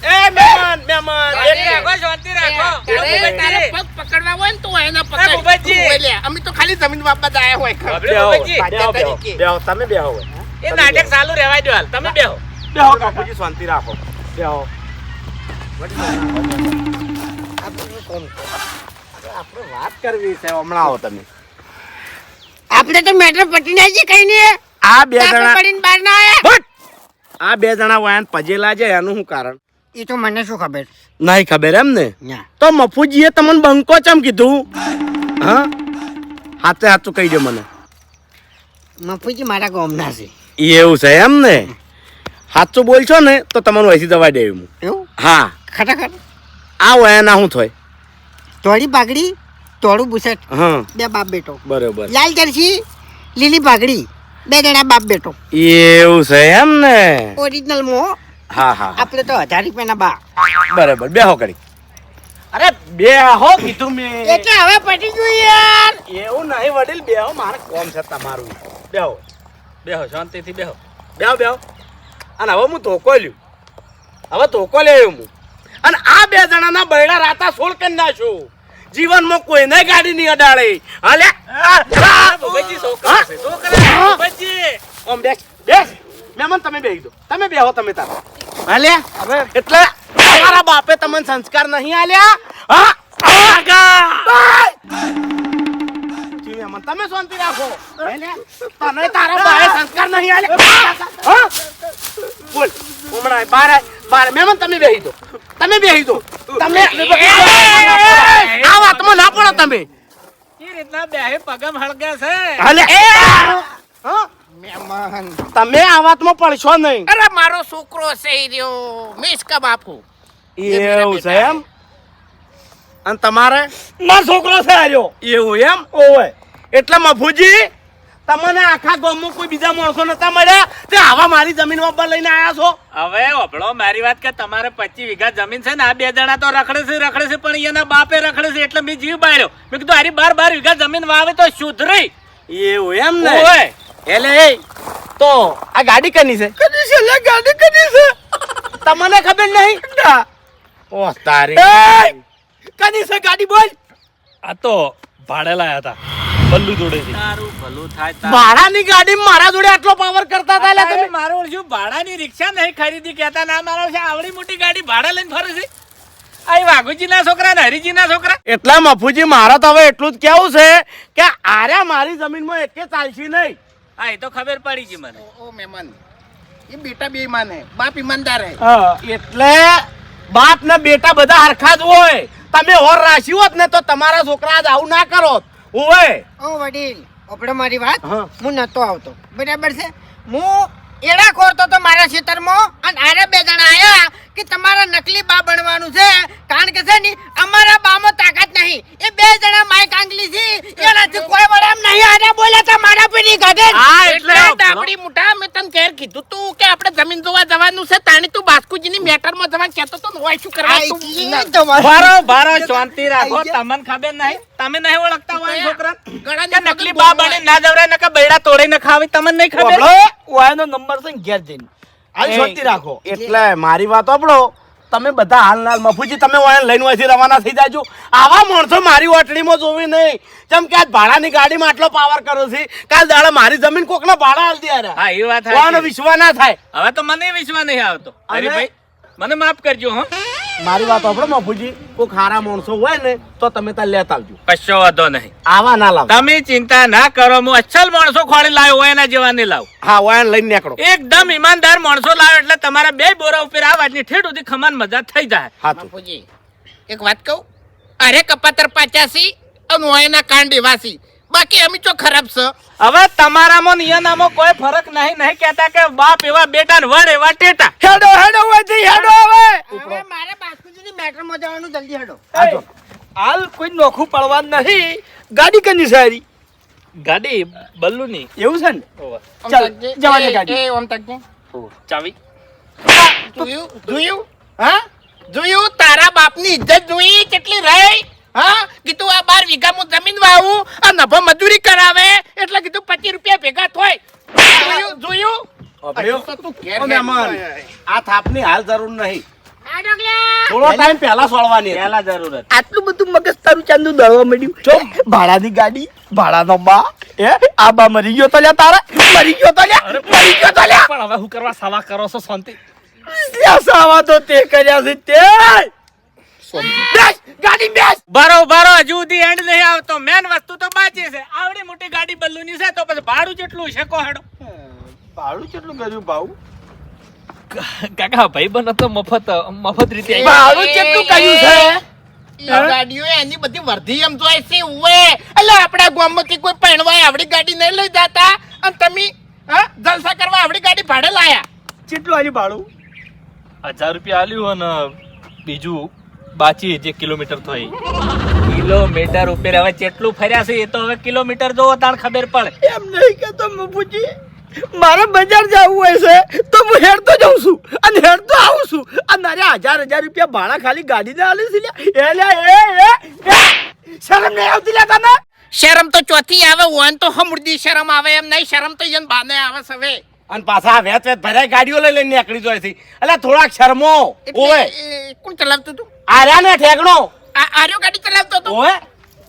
એ મહેમાન મહેમાન રાખો, શાંતિ રાખો. તારે પગ પકડવા હોય ને તો એના પકડ. ભૂપતજી. તું હોય લે. અમે તો ખાલી જમીન વાપવા જ આયા હોય. ભૂપતજી, બેહો, બેહો, બેહો, તમે બેહો હવે. એ નાટક ચાલુ રહેવાય દો હાલ. તમે બેહો. બેહો કાકુજી, શાંતિ રાખો. બેહો. આપણે વાત કરવી છે, હમણાં આવો તમે. આપણે તો મેટર પટી ના છે કઈ નહીં. આ બે આપણે જણા પડીને બહાર ના આયા. હટ! આ બે જણા વાયન પજેલા છે, એનું શું કારણ? એ તો મને શું ખબર. નહીં ખબર એમ ને? ના. તો મફુજીએ તમને બંકો ચમ કીધું? હા, હાથે હાથું કહી દો મને. મફુજી મારા ગામના છે. એવું છે એમ ને? સાચું બોલશો ને તો તમને વૈસી દવા દેવી હું. એવું હા ખરેખર આ વયા ના શું થાય. ધોળી પાઘડી ધોળું બુસટ હા બે બાપ બેટો બરોબર લાલ જર્સી લીલી પાઘડી બે જણા બાપ બેટો એવું છે એમ ને. ઓરિજિનલ મો હા હા આપણે તો 1000 રૂપિયાના બા બરાબર બેહો કરી. અરે બે હો કીધું મેં. એટલે હવે પટી ગયું યાર. એવું નહીં વડીલ બેહો મારે કોમ છે તમારું. બેહો બેહો શાંતિથી બેહો. બેહો બેહો. અને હવે હું ધોકો લ્યું. હવે ધોકો લેવું હું. અને આ બે જણાના બૈડા રાતા સોળ કરી નાખ્યું. જીવનમાં કોઈને ગાડી નહીં અડાડે. હાલે ભોગવજી છોકરા છે, છોકરા ભોગવજી. ઓમ બેસ બેસ. મહેમાન તમે બેહી દો. તમે બેહો તમે તાર. હાલે હવે એટલે તમારા બાપે તમને સંસ્કાર નહીં આલ્યા. હા મહેમાન તમે શાંતિ રાખો. હાલે તને તારા બાએ સંસ્કાર નહીં આલ્યા. હા બોલ હમણાં બાર મહેમાન તમે બેહી દો. તમે બેહી દો. તમે આ વાતમાં ના પડો તમે. એ રીતના બેહે પગમ હળગે છે. હાલે હા મહેમાન તમે આ વાતમાં પડશો નહીં. અરે મારો છોકરો છે ઈ રહ્યો મિસકા બાપુ એવું છે એમ. અને તમારે મારો છોકરો છે આર્યો એવું એમ. ઓય એટલે મફુજી તમને આખા ગામમાં કોઈ બીજા માણસો નતા મળ્યા તે આવા મારી જમીન ઉપર લઈને આયા છો. હવે ઓભળો મારી વાત કે તમારે 25 વીઘા જમીન છે ને આ બે જણા તો રખડે છે પણ એના બાપે રખડે છે એટલે મેં જીવ બાળ્યો. મેં કીધું આરી 12 વીઘા જમીન વાવે તો સુધરી. એવું એમ ને. ઓય એટલે એ તો આ ગાડી કની છે. કની છે લે ગાડી કની છે. તમને ખબર નહીં. ના ઓ તારી કની છે ગાડી બોલ. આ તો ભાડે લાયા હતા બલ્લુ જોડેથી. તારું ભલું થાય તારું. ભાડાની ગાડી મારા જોડે આટલો પાવર કરતા હતા લે તમે. મારું શું ભાડાની રિક્ષા નહીં ખરીદી કહેતા ના મારો છે આવડી મોટી ગાડી ભાડા લઈને ફરે છે. આ વાઘુજી ના છોકરા ને હરીજી ના છોકરા. એટલા મફુજી મારા તો હવે એટલું જ કેવું છે કે આર્યા મારી જમીનમાં એકે ચાલશી નહીં. હા એ તો ખબર પડી ગઈ મને. ઓ મહેમાન એ બેટા બે માને બાપ ઈમાનદાર હે એટલે બાપ ને બેટા બધા હરખા જ હોય. તમે ઓર રાશી હોત ને તો તમારા છોકરા આજ આવું ના કરો. ઓય ઓ વડીલ ઓપડો મારી વાત હા. હું નતો આવતો બરાબર છે. હું એડા ખોરતો તો મારા ખેતરમાં અને આરે બે જણા આયા કે તમારા નકલી બા બનવાનું છે કારણ કે છે ને અમારા બામાં તાકાત નહીં. એ બે જણા માઈક આંગલી છે એનાથી કોઈ વડે એમ નહીં આને બોલ્યા તા મારા પેલી ગાડે. હા એટલે ડાબડી મુઠા મેં તને ઘેર કીધું તું કે આપણે જમીન જોવા જવાનું છે તાણી તું બાસ્કુજીની મેટરમાં જવાનું કહેતો તો હોય શું કરવા તું ભારો ભારો શાંતિ રાખો. તમને ખબર નહીં તમે નહીં ઓળખતા હોય છોકરા કે નકલી બા બને ના જવરાય નકા બૈડા તોડીને ખાવી તમને નહીં ખબર. ઓયાનો નંબર છે ને ઘેર જઈને હાલ શાંતિ રાખો. એટલે મારી વાત સાંભળો. તમે બધા હાલ મફુજી તમે વાયન લઈને વાયથી રવાના થઈ જાજો. આવા માણસો મારી ઓટડીમાં જોવી નહીં. જેમ કે આજ ભાડાની ગાડીમાં આટલો પાવર કરો છે કાલ દાડા મારી જમીન કોકના ભાડા હાલ દે. હા એ વાત કોનો વિશ્વાસ ના થાય. હવે તો મને વિશ્વાસ નહીં આવતો. હરીભાઈ મને માફ કરજો હો. મારી વાત સાંભળો મફુજી કોઈ ખારા માણસો હોય ને તો તમે ત્યાં લેતા આવજો. કશો વાંધો નહીં. આવા ના લાવ. તમે ચિંતા ના કરો. હું અચ્છલ માણસો ખોળી લાવ્યો હોય એના જેવા નહીં લાવ. હા વાયન લઈને નીકળો. એકદમ ઈમાનદાર માણસો લાવ્યો એટલે તમારા બે બોરા ઉપર આ વાતની ઠેઠ સુધી ખમાન મજા થઈ જાય. હા તો બાપુજી એક વાત કહું અરે કપાતર 85 અને ઓયના કાંડી વાસી બાકી અમે તો ખરાબ છે. હવે તમારામાં ને એનામાં કોઈ ફરક નહીં કહેતા કે બાપ એવા બેટા ને વડ એવા ટેટા. હેડો હેડો વાયથી હેડો હવે. હવે મારે બાસ્કુજીની મેટરમાં જવાનું જલ્દી હેડો. હાલ કોઈ નોખું પડવાનું નહીં. ગાડી કની સારી ગાડી બલ્લુની. એવું છે ને. ચાલ જવા દે ગાડી. ઓમ તકજે ચાવી જોયું હા જોયું તારા બાપની ઇજ્જત જોઈ કેટલી રહી. હા કીધું આ 12 વીઘામાં જમીન વાવું આ નભો મજૂરી કરાવે એટલે કીધું 25 રૂપિયા ભેગા થાય. જોયું તો તું ઘેર ઓ મહેમાન આ થાપની હાલ જરૂર નહીં. આ ડોકલા થોડો ટાઈમ પહેલા સોળવાની હતી. પહેલા જરૂર હતી. આટલું બધું મગજ તારું ચાંદુ દળવા મળ્યું. ચો ભાડાની ગાડી ભાડાનો બા આ બા મરી ગયો તો લ્યા તારા મરી ગયો તો લ્યા મરી ગયો તો લ્યા. પણ હવે શું કરવા સવા કરો છો શાંતિ. સાવા તો તે કર્યા છે તે. બેસ ગાડી બેસ. બારો હજુ સુધી એન્ડ નહીં આવતો. મેન વસ્તુ તો બાકી છે. આવડી મોટી ગાડી બલ્લુની છે તો પછી ભાડું કેટલું છે કો હેડો. ભાડું કેટલું કર્યું ભાવ. કાકા ભાઈબંધ હતો મફત રીતે આવી. ભાડું કેટલું કર્યું છે. ગાડીઓ એની બધી વર્ધી એમ જોઈ છે ઉવે એટલે આપણા ગામમાં કે કોઈ પહેણવાય આવડી ગાડી નહીં લઈ જતા અને તમે હા જલસા કરવા આવડી ગાડી ભાડે લાયા. કેટલું આલ્યું ભાડું? 1000 રૂપિયા આલ્યું અને બીજું બાચી જે કિલોમીટર થઈ. કિલોમીટર ઉપર હવે કેટલું ફર્યા છે એ તો હવે કિલોમીટર જોવો તાણ ખબર પડે. એમ નહીં કેતો મફુજી, મારે બજાર જવું હોય છે તો હું હેડતો જાઉં છું અને હેડતો આવું છું. અને મારે 1000 રૂપિયા ભાડા ખાલી ગાડી ને આલી છે લ્યા. એ લ્યા, એ શરમ નહીં આવતી લ્યા તને? શરમ તો ચોથી આવે હોય તો હમુરદી શરમ આવે એમ નહીં. શરમ તો યન બાને આવે છે હવે. અને પાછા વેત વેત ભરાય ગાડીઓ લઈને નીકળી જાય છે. એટલે થોડાક શરમો એટલે ઓય કોણ ચલાવતું હતું? આર્યા ને ઠેકણો આર્યો ગાડી ચલાવતો હતો? ઓય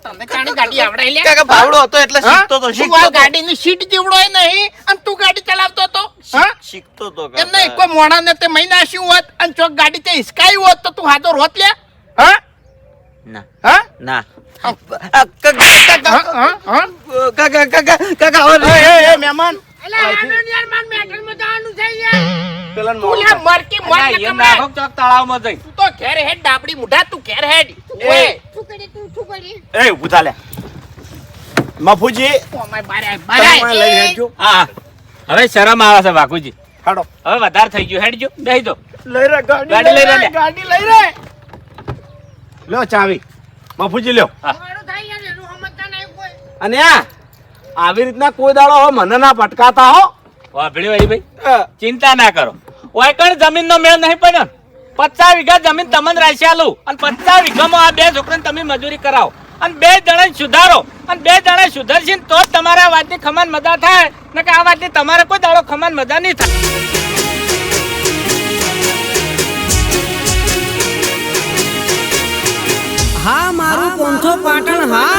તને કાણી ગાડી આવડે લ્યા? કાકા ભાવડો હતો એટલે શીખતો તો તું આ ગાડીની સીટ જેવડોય નહીં અને તું ગાડી ચલાવતો હતો? હા? શીખતો તો એમ નહીં, કોઈ મોણાને તે મહી નાખ્યું હોત અને ચોક ગાડી તે હિસકાયું હોત તો તું હાથો રોત લે? હા? ના હા? ના હા? હા? કાકા એ મહેમાન અલા આનંદ યાર માર મેટરમાં જવાનું છે યાર. પેલા તું લ્યા મરકી મર અલ્યા, ને એમ કમળા. રાખો ચોક તળાવમાં જઈ. તું તો ઘેર હેડ ડાબડી મુઢા, તું ઘેર હેડ. ઓય શું કરી તું શું કરી? એ ઊભું થા લે મફુજી ઓ માય બારે તમે લઈ બારે. હેડજો. હા હવે શરમ આવે છે બાપુજી. હાડો હવે વધારે થઈ ગયું, હેડજો બેહી દો. લઈ રે ગાડી, ગાડી લઈ રે, લે. ગાડી લઈ રે. લ્યો ચાવી મફુજી લ્યો. મારું થાય યાર એનું સમજતા નહીં કોઈ. અને આવી રીતના કોઈ દાડો હો મને ના પટકાતા હો. વાભળ્યું હરીભાઈ, ચિંતા ના કરો. ઓય કણ જમીનનો મેળ નહીં પડ્યો ને. 50 વીઘા જમીન તમને રાશી આલું અને 50 વીઘામાં આ બે છોકરાને તમે મજૂરી કરાવો અને 2 જણાને સુધારો અને 2 જણા સુધરશે ને તો જ તમારા વાતની ખમાન મજા થાય, ને કે આ વાતની તમારે કોઈ દાડો ખમાન મજા નહીં થાય. હા મારું પોંથો પાટણ હા